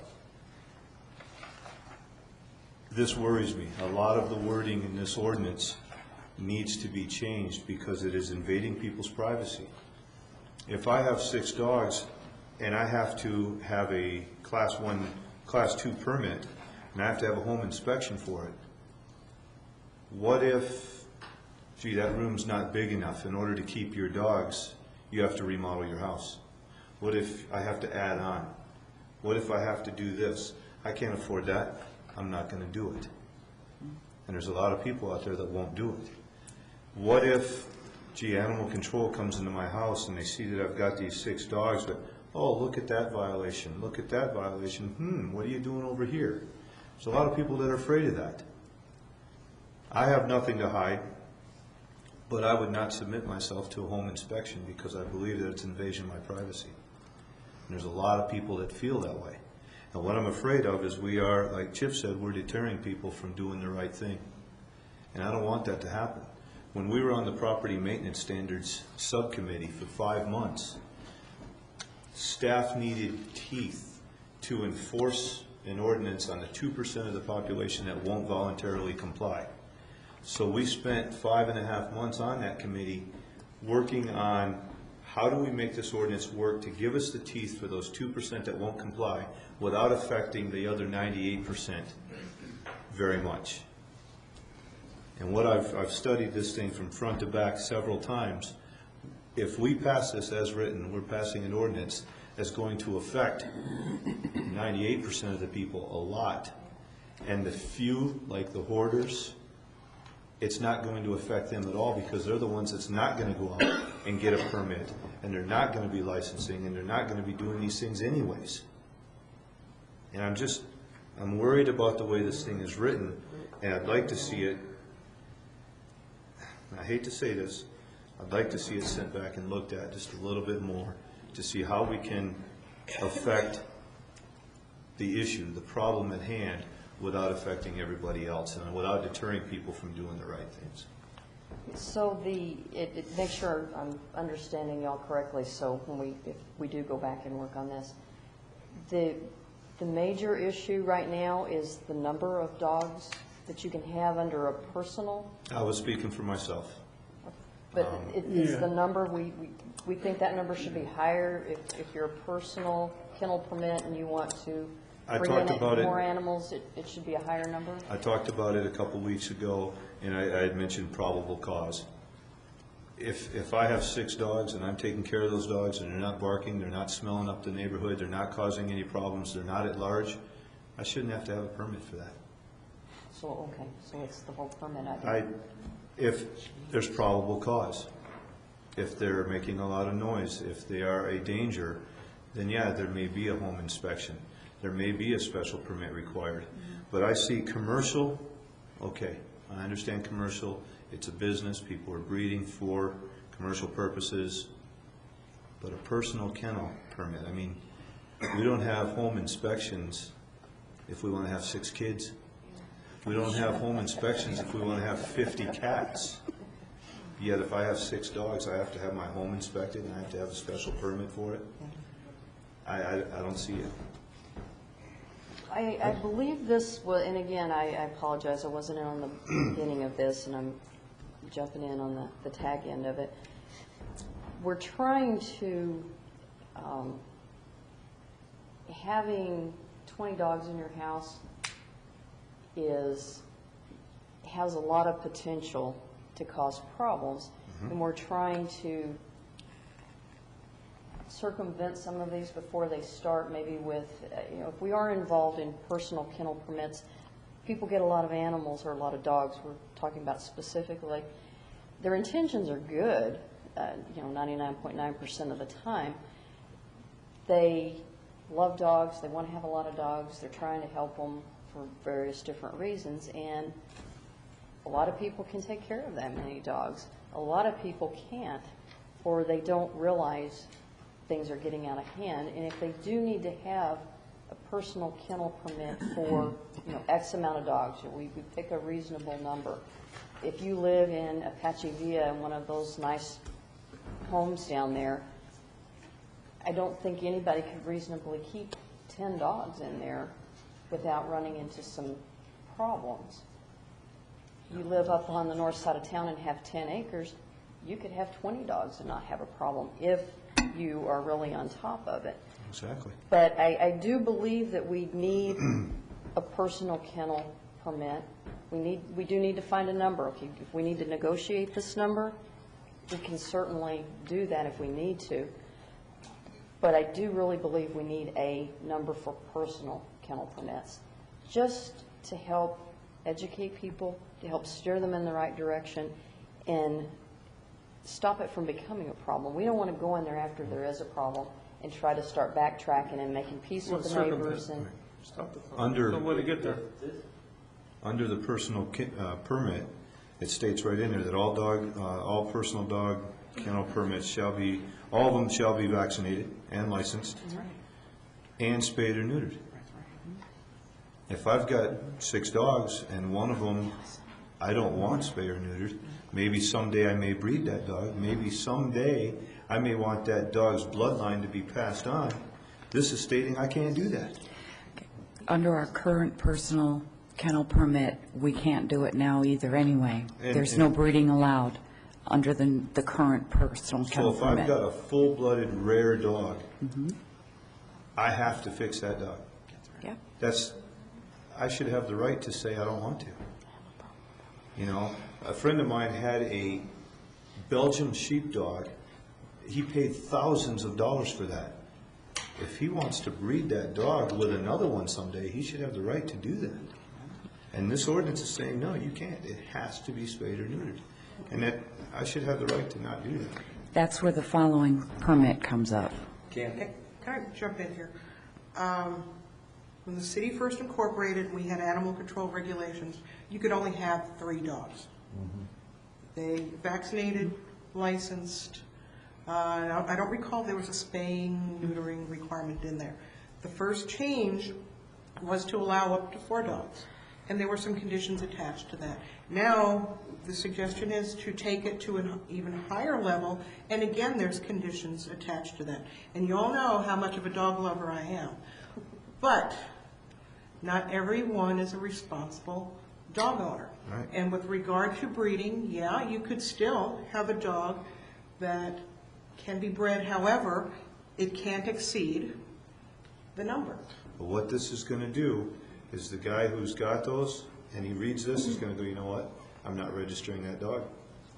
This worries me. A lot of the wording in this ordinance needs to be changed because it is invading people's privacy. If I have 6 dogs and I have to have a Class 2 permit and I have to have a home inspection for it, what if, gee, that room's not big enough. In order to keep your dogs, you have to remodel your house. What if I have to add on? What if I have to do this? I can't afford that. I'm not going to do it. And there's a lot of people out there that won't do it. What if, gee, animal control comes into my house and they see that I've got these 6 dogs, but, oh, look at that violation, look at that violation, what are you doing over here? There's a lot of people that are afraid of that. I have nothing to hide, but I would not submit myself to a home inspection because I believe that it's invasion of my privacy. And there's a lot of people that feel that way. And what I'm afraid of is we are, like Chip said, we're deterring people from doing the right thing. And I don't want that to happen. When we were on the Property Maintenance Standards Subcommittee for 5 months, staff needed teeth to enforce an ordinance on the 2% of the population that won't voluntarily comply. So we spent 5.5 months on that committee working on how do we make this ordinance work to give us the teeth for those 2% that won't comply without affecting the other 98% very much? And what I've studied this thing from front to back several times. If we pass this as written, we're passing an ordinance that's going to affect 98% of the people a lot. And the few, like the hoarders, it's not going to affect them at all, because they're the ones that's not going to go out and get a permit, and they're not going to be licensing, and they're not going to be doing these things anyways. And I'm worried about the way this thing is written, and I'd like to see it, I hate to say this, I'd like to see it sent back and looked at just a little bit more to see how we can affect the issue, the problem at hand, without affecting everybody else and without deterring people from doing the right things. So make sure I'm understanding y'all correctly, so if we do go back and work on this, the major issue right now is the number of dogs that you can have under a personal? I was speaking for myself. But is the number, we think that number should be higher if you're a personal kennel permit and you want to bring in more animals, it should be a higher number? I talked about it a couple weeks ago, and I had mentioned probable cause. If I have 6 dogs and I'm taking care of those dogs and they're not barking, they're not smelling up the neighborhood, they're not causing any problems, they're not at large, I shouldn't have to have a permit for that. So, okay, so it's the whole permit. If there's probable cause, if they're making a lot of noise, if they are a danger, then yeah, there may be a home inspection. There may be a special permit required. But I see commercial, okay, I understand commercial, it's a business, people are breeding for commercial purposes, but a personal kennel permit, I mean, we don't have home inspections if we want to have 6 kids. We don't have home inspections if we want to have 50 cats. Yet if I have 6 dogs, I have to have my home inspected and I have to have a special permit for it. I don't see it. I believe this was, and again, I apologize, I wasn't in on the beginning of this, and I'm jumping in on the tag end of it. We're trying to, having 20 dogs in your house has a lot of potential to cause problems, and we're trying to circumvent some of these before they start, maybe with, if we are involved in personal kennel permits, people get a lot of animals or a lot of dogs, we're talking about specifically, their intentions are good, 99.9% of the time. They love dogs, they want to have a lot of dogs, they're trying to help them for various different reasons, and a lot of people can take care of that many dogs. A lot of people can't, or they don't realize things are getting out of hand, and if they do need to have a personal kennel permit for X amount of dogs, we pick a reasonable number. If you live in Apache Villa, in one of those nice homes down there, I don't think anybody could reasonably keep 10 dogs in there without running into some problems. You live up on the north side of town and have 10 acres, you could have 20 dogs and not have a problem if you are really on top of it. Exactly. But I do believe that we need a personal kennel permit. We do need to find a number. If we need to negotiate this number, we can certainly do that if we need to. But I do really believe we need a number for personal kennel permits, just to help educate people, to help steer them in the right direction, and stop it from becoming a problem. We don't want to go in there after there is a problem and try to start backtracking and making peace with the neighbors. And Under the personal permit, it states right in there that all personal dog kennel permits shall be, all of them shall be vaccinated and licensed and spayed or neutered. If I've got 6 dogs and one of them I don't want spayed or neutered, maybe someday I may breed that dog, maybe someday I may want that dog's bloodline to be passed on. This is stating I can't do that. Under our current personal kennel permit, we can't do it now either anyway. There's no breeding allowed. under the current personal So kennel if I've permit. got a full-blooded rare dog, I have to fix that dog. Yeah. I should have the right to say I don't want to. You know, a friend of mine had a Belgian sheepdog. He paid thousands of dollars for that. If he wants to breed that dog with another one someday, he should have the right to do that. And this ordinance is saying, no, you can't. It has to be spayed or neutered. And that, I should have the right to not do that. That's where the following permit comes up. Can I jump in here? When the city first incorporated, we had animal control regulations. You could only have 3 dogs. They vaccinated, licensed. I don't recall there was a spaying, neutering requirement in there. The first change was to allow up to 4 dogs, and there were some conditions attached to that. Now, the suggestion is to take it to an even higher level, and again, there's conditions attached to that. And you all know how much of a dog lover I am. But not everyone is a responsible dog owner. Right. And with regard to breeding, yeah, you could still have a dog that can be bred, however, it can't exceed the number. But what this is going to do is the guy who's got those, and he reads this, is going to go, you know what? I'm not registering that dog.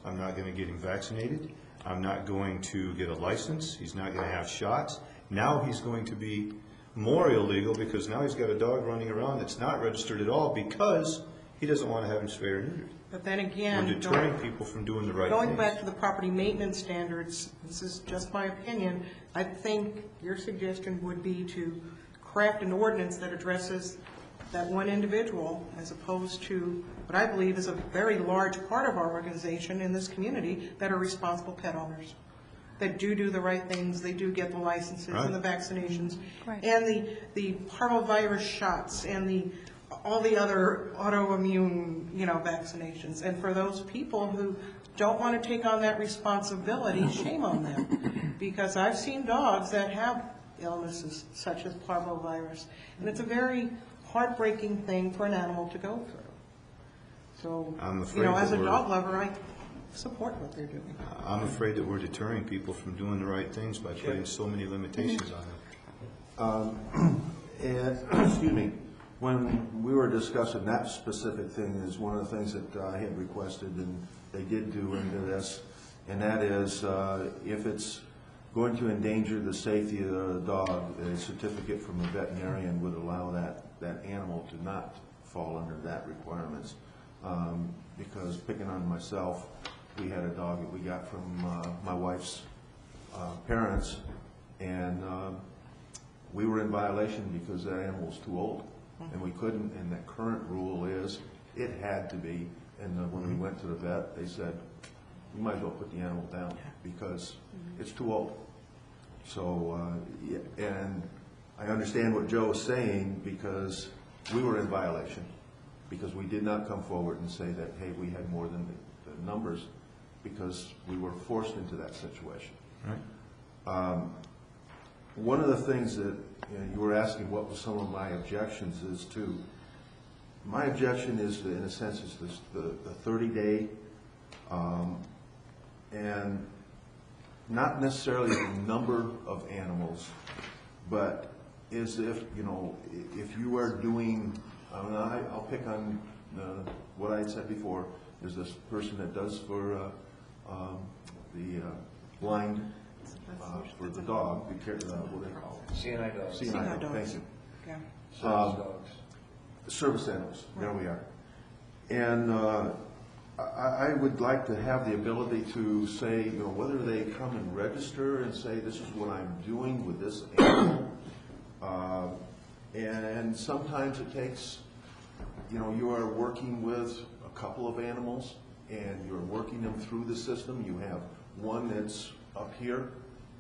I'm not going to get him vaccinated. I'm not going to get a license. He's not going to have shots. Now he's going to be more illegal because now he's got a dog running around that's not registered at all because he doesn't want to have him spayed or neutered. But then again, We're deterring people from doing the right thing. going back to the property maintenance standards, this is just my opinion, I think your suggestion would be to craft an ordinance that addresses that one individual as opposed to what I believe is a very large part of our organization in this community that are responsible pet owners, that do the right things, they do get the licenses and the vaccinations, and the parvovirus shots and all the other autoimmune, vaccinations. And for those people who don't want to take on that responsibility, shame on them. Because I've seen dogs that have illnesses such as parvovirus, and it's a very heartbreaking thing for an animal to go through. So, as a dog lover, I support what they're doing. I'm afraid that we're deterring people from doing the right things by putting so many limitations on them. And, excuse me, when we were discussing that specific thing is one of the things that I had requested and they did do into this, and that is if it's going to endanger the safety of the dog, a certificate from a veterinarian would allow that animal to not fall under that requirements. Because picking on myself, we had a dog that we got from my wife's parents, and we were in violation because that animal was too old. And we couldn't, and the current rule is it had to be. And when we went to the vet, they said, you might as well put the animal down because it's too old. So, and I understand what Joe is saying because we were in violation because we did not come forward and say that, hey, we had more than the numbers because we were forced into that situation. Right. One of the things that you were asking what were some of my objections is to, my objection is, in a sense, is this, the 30-day, and not necessarily the number of animals, but is if you are doing, I'll pick on what I had said before, there's this person that does for the blind, for the dog, what do they call it? CNI dogs. CNI dogs, thank you. Yeah. Service dogs. Service animals, there we are. And I would like to have the ability to say, whether they come and register and say, this is what I'm doing with this animal. And sometimes it takes, you are working with a couple of animals and you're working them through the system. You have one that's up here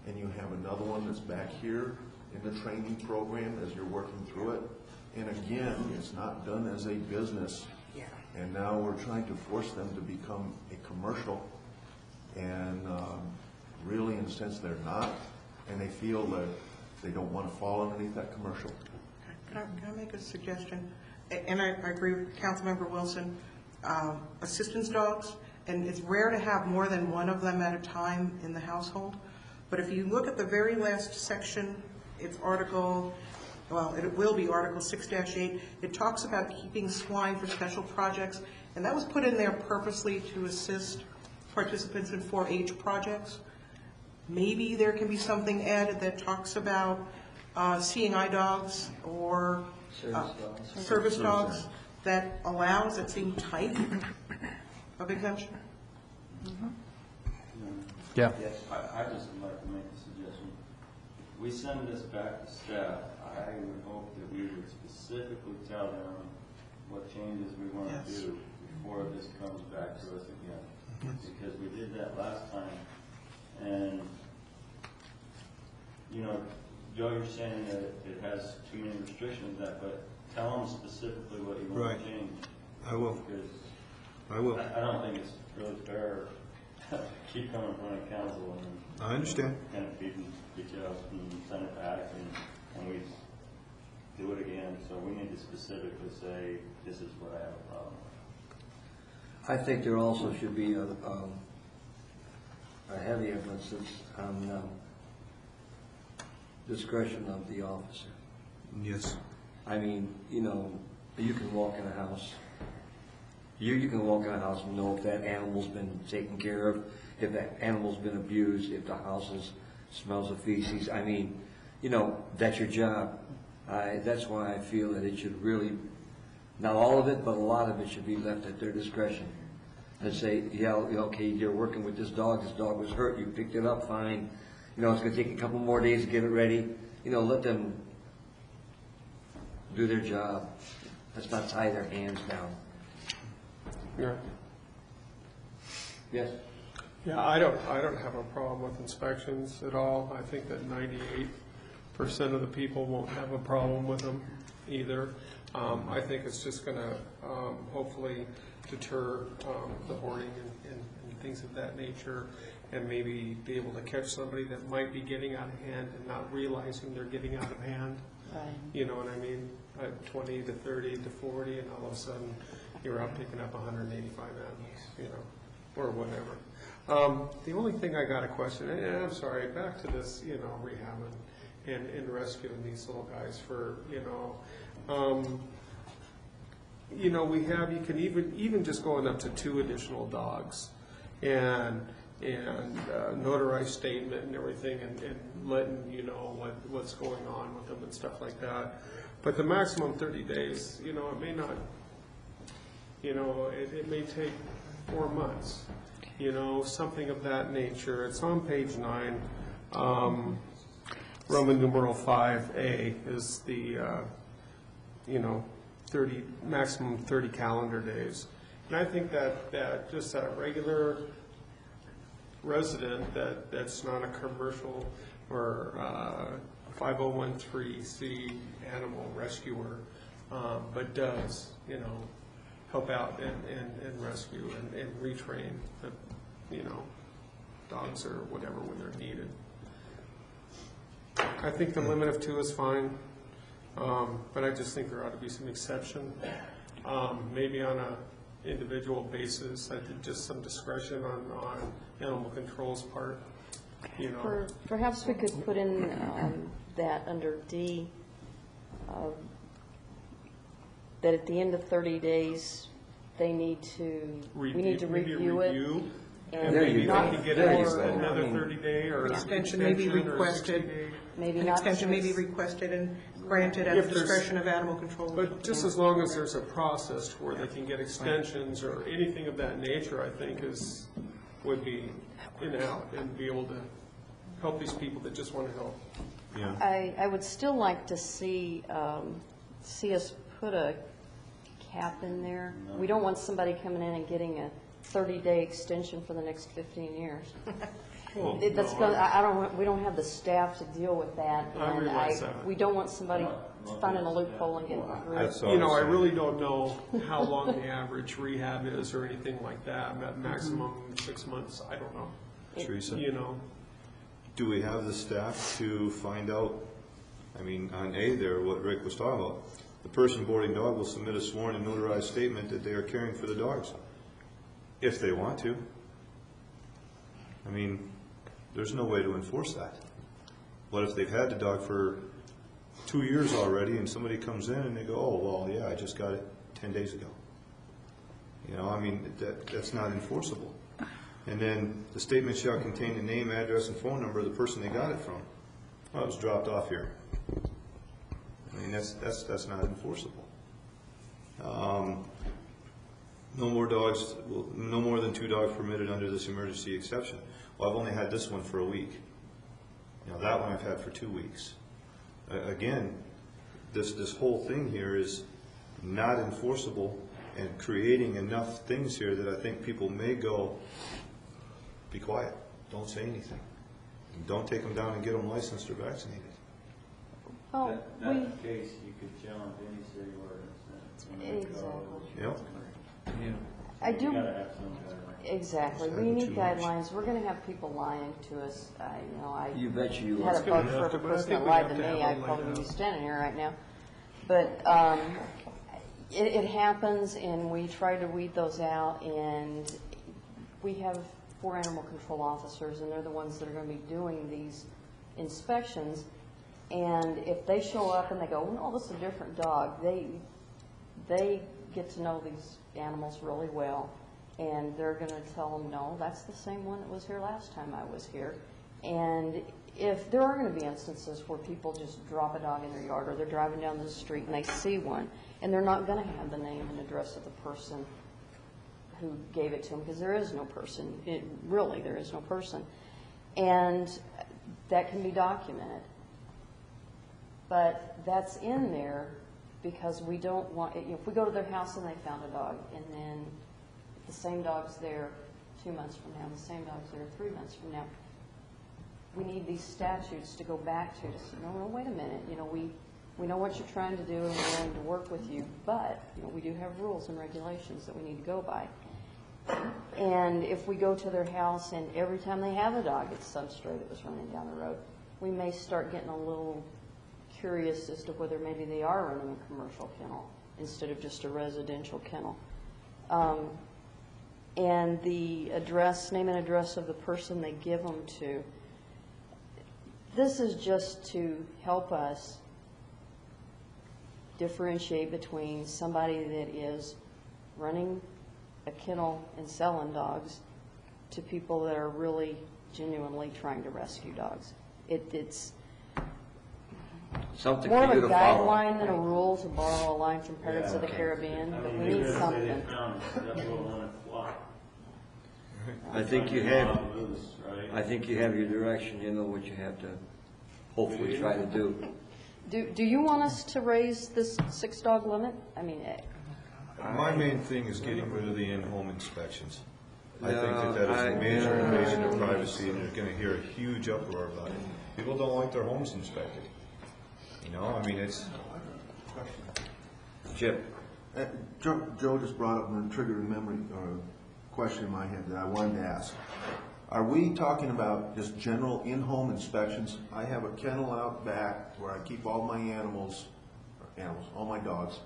and you have another one that's back here in the training program as you're working through it. And again, it's not done as a business. Yeah. And now we're trying to force them to become a commercial. And really, in a sense, they're not. And they feel that they don't want to fall underneath that commercial. Can I make a suggestion? And I agree with Councilmember Wilson. Assistance dogs and it's rare to have more than one of them at a time in the household. But if you look at the very last section, it's Article, well, it will be Article 6-8. It talks about keeping swine for special projects, and that was put in there purposely to assist participants in 4-H projects. Maybe there can be something added that talks about seeing eye dogs or service dogs that allows that same type of exemption. Yeah. I just would like to make a suggestion. If we send this back to staff, I would hope that we would specifically tell them what changes we want to do before this comes back to us again. Because we did that last time, and, you know, Joe, you're saying that it has too many restrictions, but tell them specifically what you want to change. I will. Because I will. I don't think it's really fair to keep coming in front of council and I understand. kind of beat each other and send it back, and we do it again. So we need to specifically say, this is what I have a problem with. I think there also should be a heavy emphasis on discretion of the officer. Yes. I mean, you know, you can walk in a house. You can walk in a house and know if that animal's been taken care of, if that animal's been abused, if the house smells of feces. I mean, you know, that's your job. That's why I feel that it should really, not all of it, but a lot of it should be left at their discretion. And say, yeah, okay, you're working with this dog was hurt, you picked it up, fine. You know, it's going to take a couple more days to get it ready. You know, let them do their job. Let's not tie their hands down. Yeah. Yes? Yeah, I don't have a problem with inspections at all. I think that 98% of the people won't have a problem with them either. I think it's just going to hopefully deter the hoarding and things of that nature, and maybe be able to catch somebody that might be getting out of hand and not realizing they're getting out of hand. Right. You know what I mean? 20 to 30 to 40, and all of a sudden you're out picking up 185 animals, you know, or whatever. The only thing I got a question, and I'm sorry, back to this, you know, rehabbing and rescuing these little guys for, you know, we have, you can even just going up to 2 additional dogs and notarized statement and everything, and letting you know what's going on with them and stuff like that. But the maximum 30 days, you know, it may not, you know, it may take 4 months, you know, something of that nature. It's on page 9. Roman numeral 5A is the, you know, maximum 30 calendar days. And I think that just that regular resident that's not a commercial or 5013C animal rescuer, but does, you know, help out and rescue and retrain the, you know, dogs or whatever when they're needed. I think the limit of 2 is fine, but I just think there ought to be some exception, maybe on a individual basis. I think just some discretion on animal control's part, you know. Perhaps we could put in that under D, that at the end of 30 days, we need to review it. And maybe they can get another 30-day or Extension may be requested. Maybe An not extension may be requested and granted at the discretion of animal control. But just as long as there's a process to where they can get extensions or anything of that nature, I think would be in and out and be able to help these people that just want to help. Yeah. I would still like to see us put a cap in there. We don't want somebody coming in and getting a 30-day extension for the next 15 years. We don't have the staff to deal with that. I realize that. We don't want somebody finding a loophole and getting through. You know, I really don't know how long the average rehab is or anything like that. At maximum 6 months, I don't know. Teresa, you know, do we have the staff to find out? I mean, on A there, what Rick was talking about, the person boarding dog will submit a sworn and notarized statement that they are caring for the dogs. if they want to. I mean, there's no way to enforce that. What if they've had the dog for 2 years already, and somebody comes in and they go, oh, well, yeah, I just got it 10 days ago. You know, I mean, that's not enforceable. And then the statement shall contain the name, address, and phone number of the person they got it from. Oh, it was dropped off here. I mean, that's not enforceable. No more dogs, well, no more than 2 dogs permitted under this emergency exception. Well, I've only had this one for a week. You know, that one I've had for 2 weeks. Again, this whole thing here is not enforceable and creating enough things here that I think people may go, be quiet, don't say anything. And don't take them down and get them licensed or vaccinated. Oh, That's the case, you could challenge any city ordinance. Exactly. Yep. I do. You gotta have some guidelines. Exactly. We need guidelines. We're going to have people lying to us. You bet you had a will. bug for every person that lied to me. I probably would be standing here right now. But it happens, and we try to weed those out. And we have 4 animal control officers, and they're the ones that are going to be doing these inspections. And if they show up and they go, no, this is a different dog, they get to know these animals really well, and they're going to tell them, no, that's the same one that was here last time I was here. And if there are going to be instances where people just drop a dog in their yard, or they're driving down the street and they see one, and they're not going to have the name and address of the person who gave it to them, because there is no person. Really, there is no person. And that can be documented. But that's in there because we don't want, if we go to their house and they found a dog, and then the same dog's there 2 months from now, the same dog's there 3 months from now, we need these statutes to go back to say, no, wait a minute, we know what you're trying to do and we're willing to work with you, but we do have rules and regulations that we need to go by. And if we go to their house and every time they have a dog, it's some stray that was running down the road, we may start getting a little curious as to whether maybe they are running a commercial kennel instead of just a residential kennel. And the address, name and address of the person they give them to, this is just to help us differentiate between somebody that is running a kennel and selling dogs to people that are really genuinely trying to rescue dogs. It's Something more for of you a to follow. guideline than a rule, to borrow a line from Pirates of the Caribbean, but we need something. I think you have your direction, you know what you have to hopefully try to do. Do you want us to raise this 6-dog limit? I mean, My main thing is getting rid of the in-home inspections. I think that is a major invasion of privacy, and you're going to hear a huge uproar about it. People don't like their homes inspected. I mean, it's... Chip. Joe just brought up and triggered a memory or a question in my head that I wanted to ask. Are we talking about just general in-home inspections? I have a kennel out back where I keep all my all my dogs.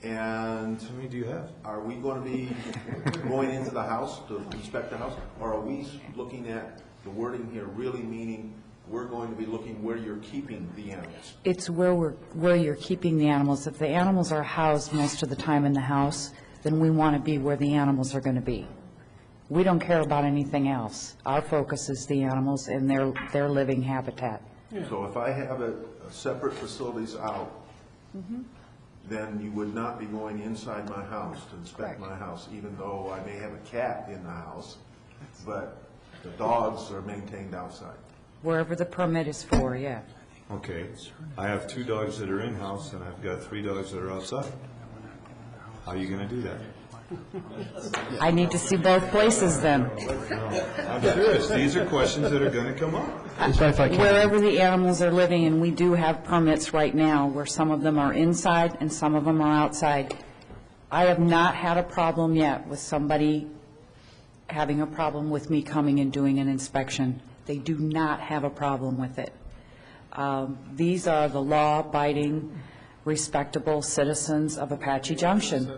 And how many do you have? Are we going to be going into the house to inspect the house? Or are we looking at the wording here really meaning we're going to be looking where you're keeping the animals? It's where you're keeping the animals. If the animals are housed most of the time in the house, then we want to be where the animals are going to be. We don't care about anything else. Our focus is the animals and their living habitat. So if I have a separate facilities out, then you would not be going inside my house to inspect my house, even though I may have a cat in the house, but the dogs are maintained outside. Wherever the permit is for, yeah. Okay, I have 2 dogs that are in-house, and I've got 3 dogs that are outside. How are you going to do that? I need to see both places then. No, I'm serious. These are questions that are going to come up. Wherever the animals are living, and we do have permits right now where some of them are inside and some of them are outside. I have not had a problem yet with somebody having a problem with me coming and doing an inspection. They do not have a problem with it. These are the law-abiding, respectable citizens of Apache Junction,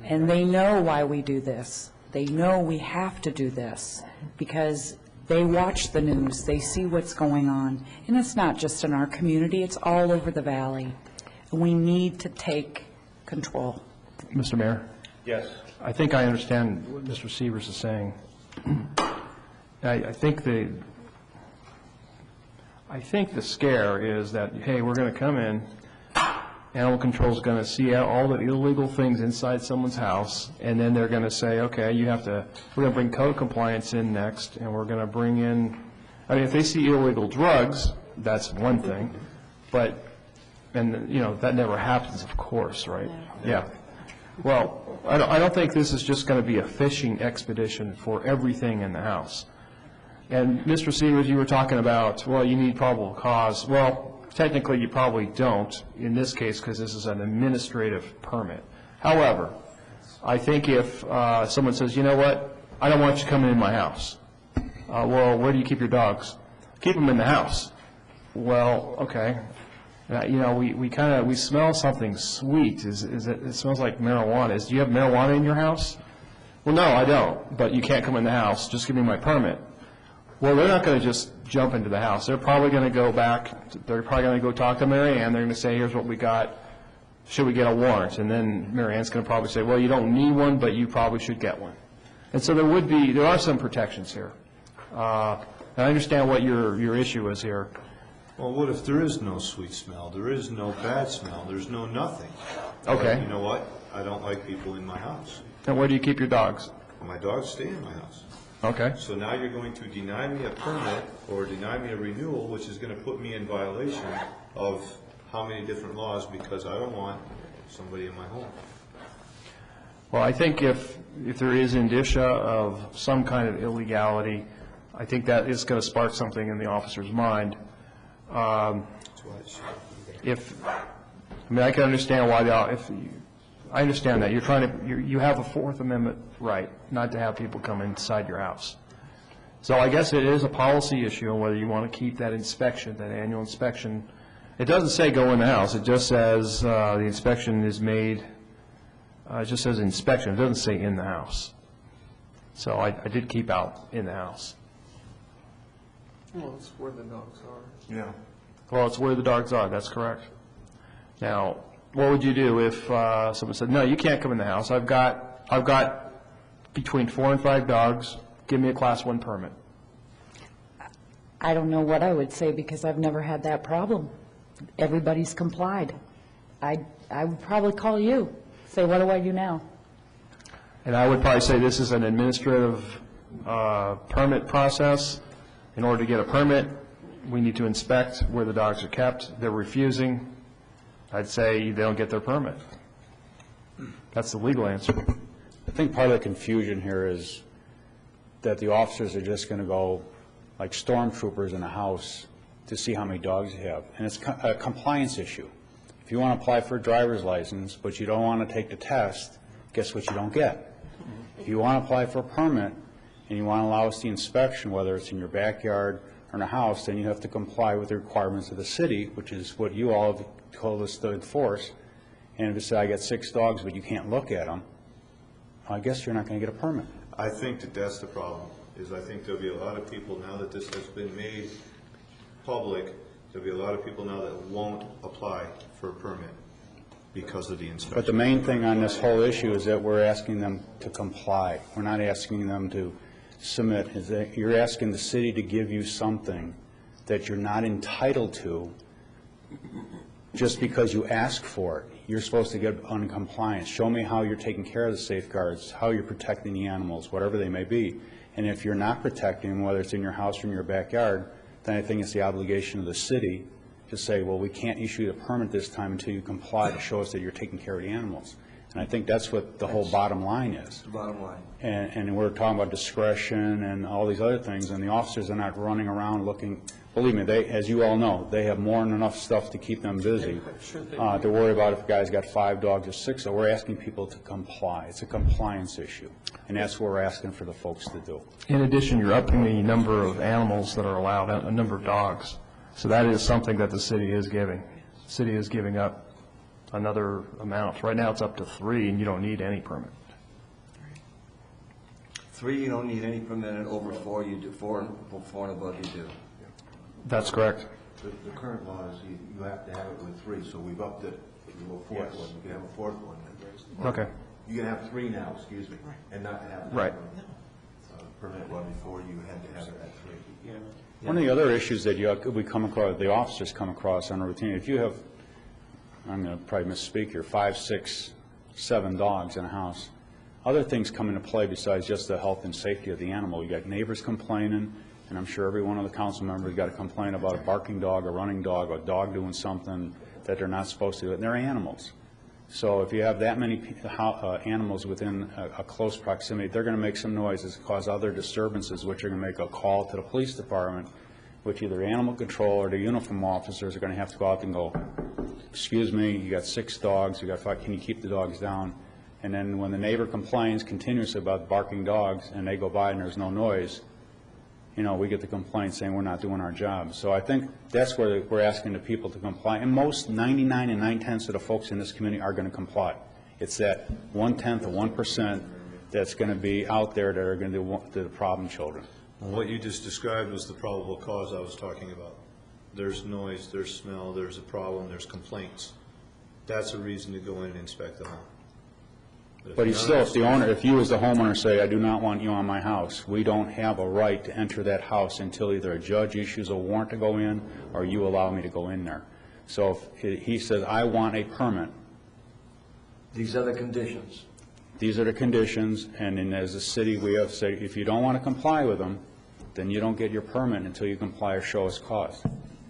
and they know why we do this. They know we have to do this because they watch the news, they see what's going on. And it's not just in our community, it's all over the valley. And we need to take control. Mr. Mayor? Yes. I think I understand what Mr. Severs is saying. I think the scare is that, hey, we're going to come in, animal control is going to see all the illegal things inside someone's house, and then they're going to say, okay, we're going to bring code compliance in next, and we're going to bring in, I mean, if they see illegal drugs, that's one thing, but, and, you know, that never happens, of course, right? Yeah. Well, I don't think this is just going to be a fishing expedition for everything in the house. And Mr. Severs, you were talking about, well, you need probable cause. Well, technically, you probably don't in this case because this is an administrative permit. However, I think if someone says, you know what, I don't want you coming in my house. Well, where do you keep your dogs? Keep them in the house. Well, okay. You know, we smell something sweet. It smells like marijuana. Do you have marijuana in your house? Well, no, I don't. But you can't come in the house. Just give me my permit. Well, they're not going to just jump into the house. They're probably going to go back. They're probably going to go talk to Mary Ann. They're going to say, here's what we got. Should we get a warrant? And then Mary Ann's going to probably say, well, you don't need one, but you probably should get one. And so there are some protections here. And I understand what your issue is here. Well, what if there is no sweet smell? There is no bad smell. There's no nothing. Okay. But you know what? I don't like people in my house. And where do you keep your dogs? My dogs stay in my house. Okay. So now you're going to deny me a permit or deny me a renewal, which is going to put me in violation of how many different laws because I don't want somebody in my home. Well, I think if there is indicia of some kind of illegality, I think that is going to spark something in the officer's mind. I mean, I can understand why I understand that you have a Fourth Amendment right not to have people come inside your house. So I guess it is a policy issue on whether you want to keep that inspection, that annual inspection. It doesn't say go in the house. It just says the inspection is made. It just says inspection. It doesn't say in the house. So I did keep out in the house. Well, it's where the dogs are. Yeah. Well, it's where the dogs are. That's correct. Now, what would you do if someone said, no, you can't come in the house. I've got between 4 and 5 dogs. Give me a Class 1 permit. I don't know what I would say because I've never had that problem. Everybody's complied. I would probably call you, say, what do I do now? And I would probably say this is an administrative permit process. In order to get a permit, we need to inspect where the dogs are kept. They're refusing. I'd say they don't get their permit. That's the legal answer. I think part of the confusion here is that the officers are just going to go like stormtroopers in a house to see how many dogs you have. And it's a compliance issue. If you want to apply for a driver's license, but you don't want to take the test, guess what you don't get? If you want to apply for a permit and you want to allow us the inspection, whether it's in your backyard or in a house, then you have to comply with the requirements of the city, which is what you all have told us to enforce. And if you say, I got 6 dogs, but you can't look at them, I guess you're not going to get a permit. I think that's the problem, is I think there'll be a lot of people, now that this has been made public, there'll be a lot of people now that won't apply for a permit because of the inspection. But the main thing on this whole issue is that we're asking them to comply. We're not asking them to submit. Is that you're asking the city to give you something that you're not entitled to just because you ask for it. You're supposed to get on compliance. Show me how you're taking care of the safeguards, how you're protecting the animals, whatever they may be. And if you're not protecting them, whether it's in your house or in your backyard, then I think it's the obligation of the city to say, well, we can't issue you a permit this time until you comply to show us that you're taking care of the animals. And I think that's what the whole bottom line is. The bottom line. And we're talking about discretion and all these other things, and the officers are not running around looking. Believe me, as you all know, they have more than enough stuff to keep them busy to worry about if a guy's got 5 dogs or 6. So we're asking people to comply. It's a compliance issue, and that's what we're asking for the folks to do. In addition, you're upping the number of animals that are allowed, a number of dogs. So that is something that the city is giving. The city is giving up another amount. Right now it's up to 3, and you don't need any permit. 3, you don't need any permit, and over 4, you do. 4 and above, you do. That's correct. The current law is you have to have it with 3, so we've upped it to a fourth one. You can have a fourth one. Okay. You can have 3 now, excuse me, and not have Right. permit one before you had to have it at 3. One of the other issues that we come across, the officers come across on a routine, if you have, I'm going to probably misspeak here, 5, 6, 7 dogs in a house, other things come into play besides just the health and safety of the animal. You got neighbors complaining, and I'm sure every one of the council members got a complaint about a barking dog, a running dog, a dog doing something that they're not supposed to do, and they're animals. So if you have that many animals within a close proximity, they're going to make some noises, cause other disturbances, which are going to make a call to the police department, which either animal control or the uniform officers are going to have to go out and go, excuse me, you got 6 dogs, you got 5, can you keep the dogs down? And then when the neighbor complains continuously about barking dogs and they go by and there's no noise, you know, we get the complaint saying we're not doing our job. So I think that's where we're asking the people to comply. And most 99 and 9/10 of the folks in this community are going to comply. It's that 1/10 or 1% that's going to be out there that are going to do the problem children. Well, what you just described was the probable cause I was talking about. There's noise, there's smell, there's a problem, there's complaints. That's a reason to go in and inspect the home. But if the owner, if you as the homeowner say, I do not want you on my house, we don't have a right to enter that house until either a judge issues a warrant to go in or you allow me to go in there. So if he says, I want a permit. These are the conditions. These are the conditions, and then as a city, we have to say, if you don't want to comply with them, then you don't get your permit until you comply or show us cause.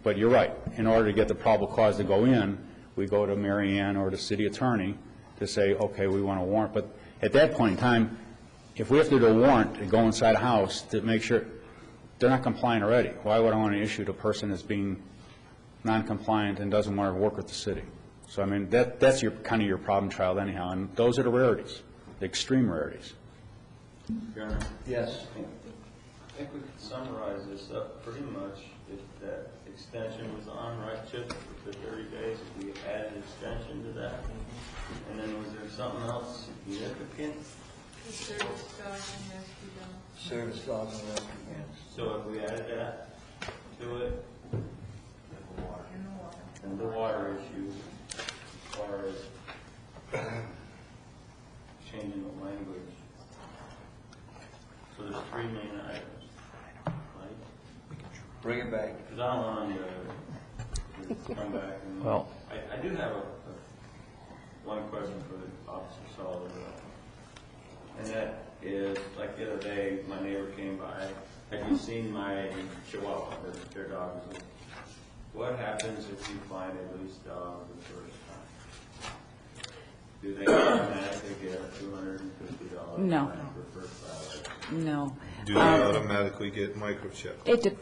But you're right. In order to get the probable cause to go in, we go to Mary Ann or the city attorney to say, okay, we want a warrant. But at that point in time, if we have to do a warrant to go inside a house to make sure they're not compliant already, why would I want to issue to a person that's being non-compliant and doesn't want to work with the city? So, I mean, that's your kind of your problem child anyhow, and those are the rarities, the extreme rarities. Yes. I think we could summarize this up pretty much. If that extension was on, right, Chip, for 30 days, if we added an extension to that. And then was there something else significant? The service dog and rescue dog. Service dogs and rescue dogs. So if we added that to it, and the water issue, as far as changing the language. So there's 3 main items. Bring it back. Because I don't want to come back and... Well, I do have one question for the Officer Sullivan. And that is, like the other day, my neighbor came by. Have you seen my Chihuahua, their dog? What happens if you find a loose dog the first time? Do they automatically get $250 No. fine for first violation? No. Do they automatically get microchipped?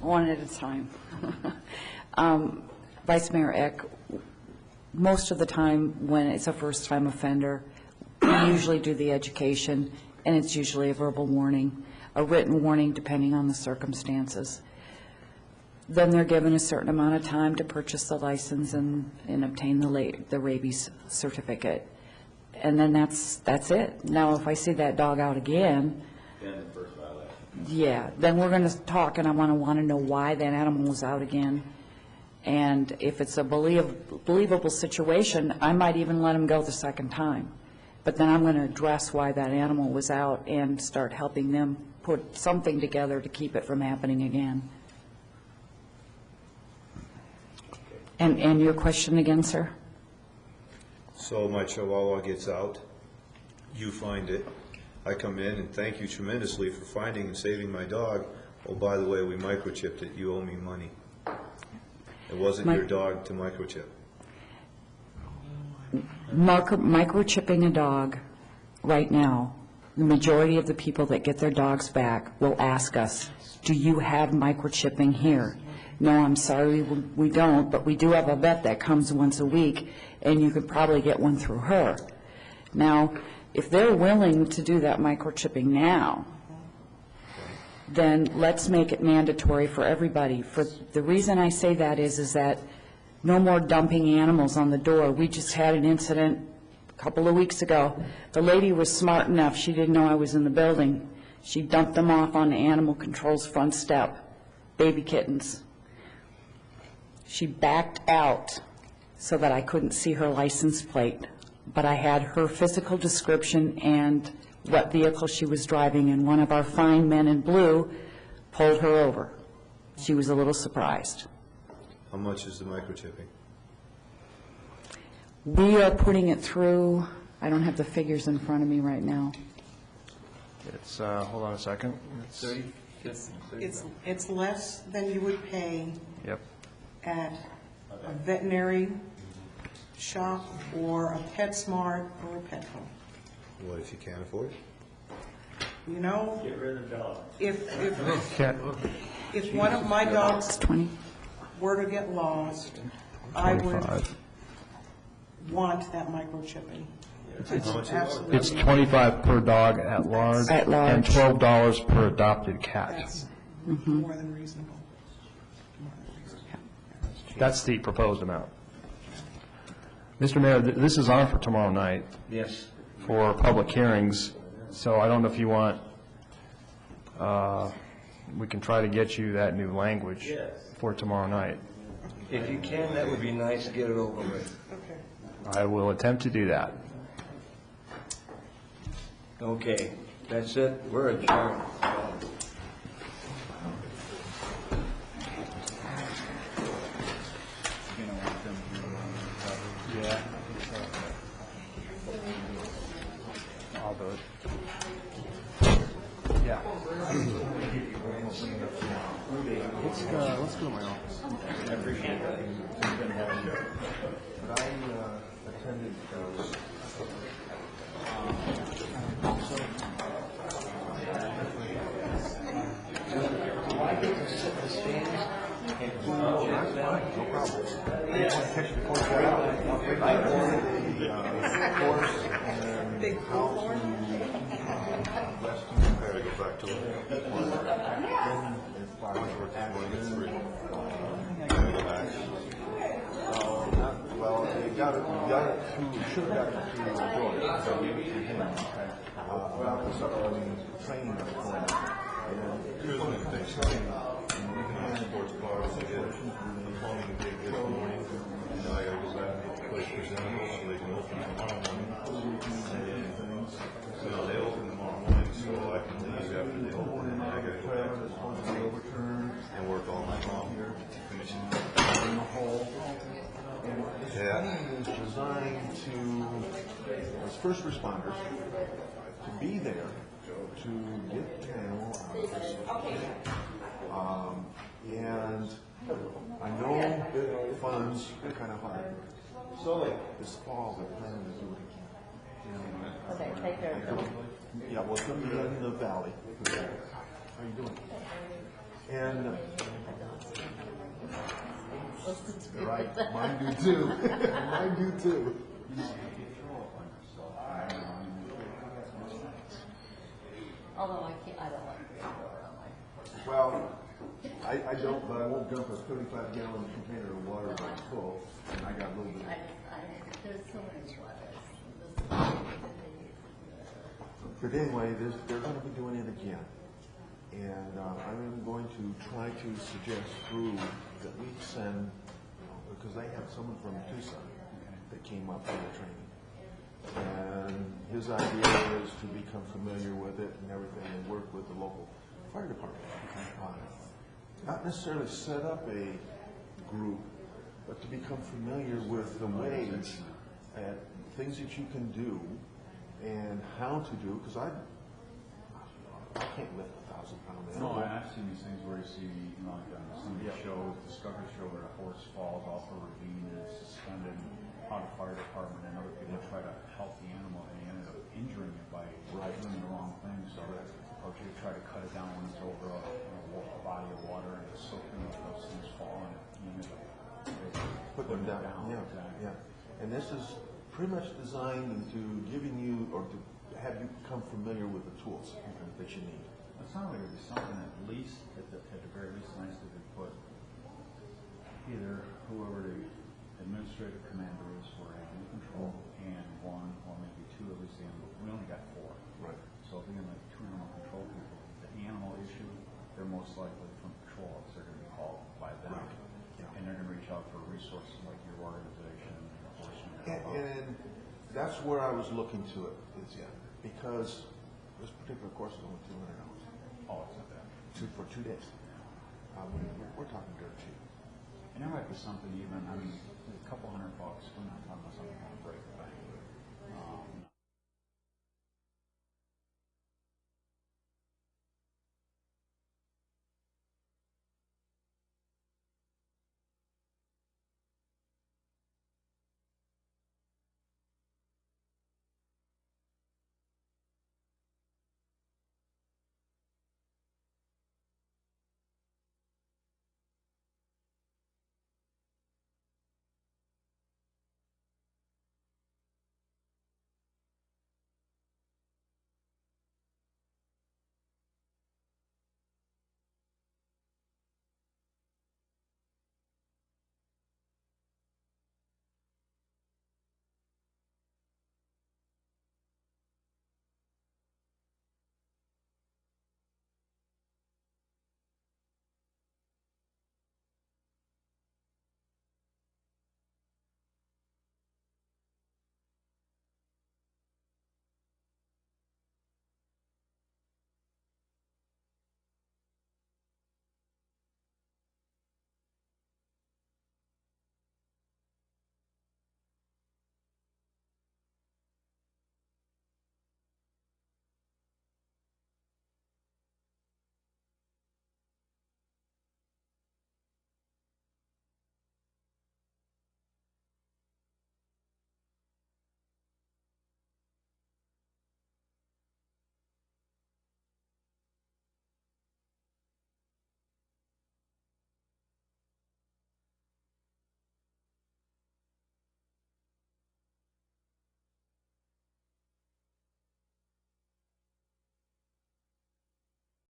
One at a time. Vice Mayor Eck, most of the time when it's a first-time offender, we usually do the education, and it's usually a verbal warning, a written warning depending on the circumstances. Then they're given a certain amount of time to purchase the license and obtain the rabies certificate. And then that's it. Now, if I see that dog out again, Then the first violation. yeah, then we're going to talk, and I want to know why that animal was out again. And if it's a believable situation, I might even let him go the second time. But then I'm going to address why that animal was out and start helping them put something together to keep it from happening again. And your question again, sir? So my Chihuahua gets out, you find it, I come in and thank you tremendously for finding and saving my dog. Oh, by the way, we microchipped it, you owe me money. It wasn't your dog to microchip. Microchipping a dog right now, the majority of the people that get their dogs back will ask us, do you have microchipping here? No, I'm sorry, we don't, but we do have a vet that comes once a week, and you could probably get one through her. Now, if they're willing to do that microchipping now, then let's make it mandatory for everybody. For the reason I say that is that no more dumping animals on the door. We just had an incident a couple of weeks ago. The lady was smart enough, she didn't know I was in the building. She dumped them off on the animal control's front step, baby kittens. She backed out so that I couldn't see her license plate, but I had her physical description and what vehicle she was driving, and one of our fine men in blue pulled her over. She was a little surprised. How much is the microchipping? We are putting it through, I don't have the figures in front of me right now. It's, hold on a second. It's less than you would pay Yep. at a veterinary shop or a PetSmart or a Petco. What, if you can't afford it? You know, Get rid of dogs. if one of my dogs were to get lost, I would want that microchipping. Absolutely. It's $25 per dog at large. At large. And $12 per adopted cat. That's more than reasonable. That's the proposed amount. Mr. Mayor, this is on for tomorrow night. Yes. For public hearings, so I don't know if you want, we can try to get you that new language for tomorrow night. If you can, that would be nice to get it over with. I will attempt to do that. Okay, that's it. We're adjourned. Yeah. I'll do it. Yeah. Let's go to my office. I appreciate that. But I attended those. I get to sit in the stands and do all that. No problem. I just want to catch the course I wanted the course and Big how to I gotta go back to it. if I were to act in, well, you got it to, should have gotten to George, so we gave it to him, about this upcoming training that's going on. Here's one of the things, you can have sports cars, they get plumbing and dig this morning, and now I gotta go back and place presentable so they can open tomorrow morning. So they open tomorrow morning, so I can leave after they open, and then I gotta go back to tomorrow and work all night long, finishing. In the hole. And this training is designed to, as first responders, to be there to get the animal out of this situation. And I know that funds are kind of hard. So this fall, they're planning to do it again. Okay, take care. Yeah, well, it's going to be in the valley. How are you doing? And right, mine do too. Mine do too. Although I don't like Well, I don't, but I won't dump a 35-gallon container of water when it's full, and I got a little bit. there's so many waters. But anyway, they're going to be doing it again. And I'm going to try to suggest through that we send, because I have someone from Tucson that came up for the training. And his idea is to become familiar with it and everything and work with the local fire department on it. Not necessarily set up a group, but to become familiar with the ways and things that you can do and how to do, because I can't lift 1,000-pound animal. No, I've seen these things where you see, like some of the shows, Discovery Show, where a horse falls off a ravine and is suspended out of fire department, and other people try to help the animal, and they ended up injuring it by doing the wrong thing. So that, or to try to cut it down when it's over a body of water and it's soaking up those things fall, and you end up Put them down. Yeah, exactly. yeah. And this is pretty much designed into giving you, or to have you become familiar with the tools that you need. It sounds like it'd be something at least, at the very least, nice if they put either whoever the administrator administrative commander is for animal control, and one or maybe two of these animal, we only got 4. Right. So being like 2 animal control people, the animal issue, they're most likely from patrol, so they're gonna be called by them. And they're gonna reach out for resources like your organization, enforcement. And that's where I was looking to it, is, because this particular course is only $200. Oh, it's not bad. For 2 days. We're talking dirt cheap. And there might be something even, I mean, a couple $100, we're not talking about something on a break the bank.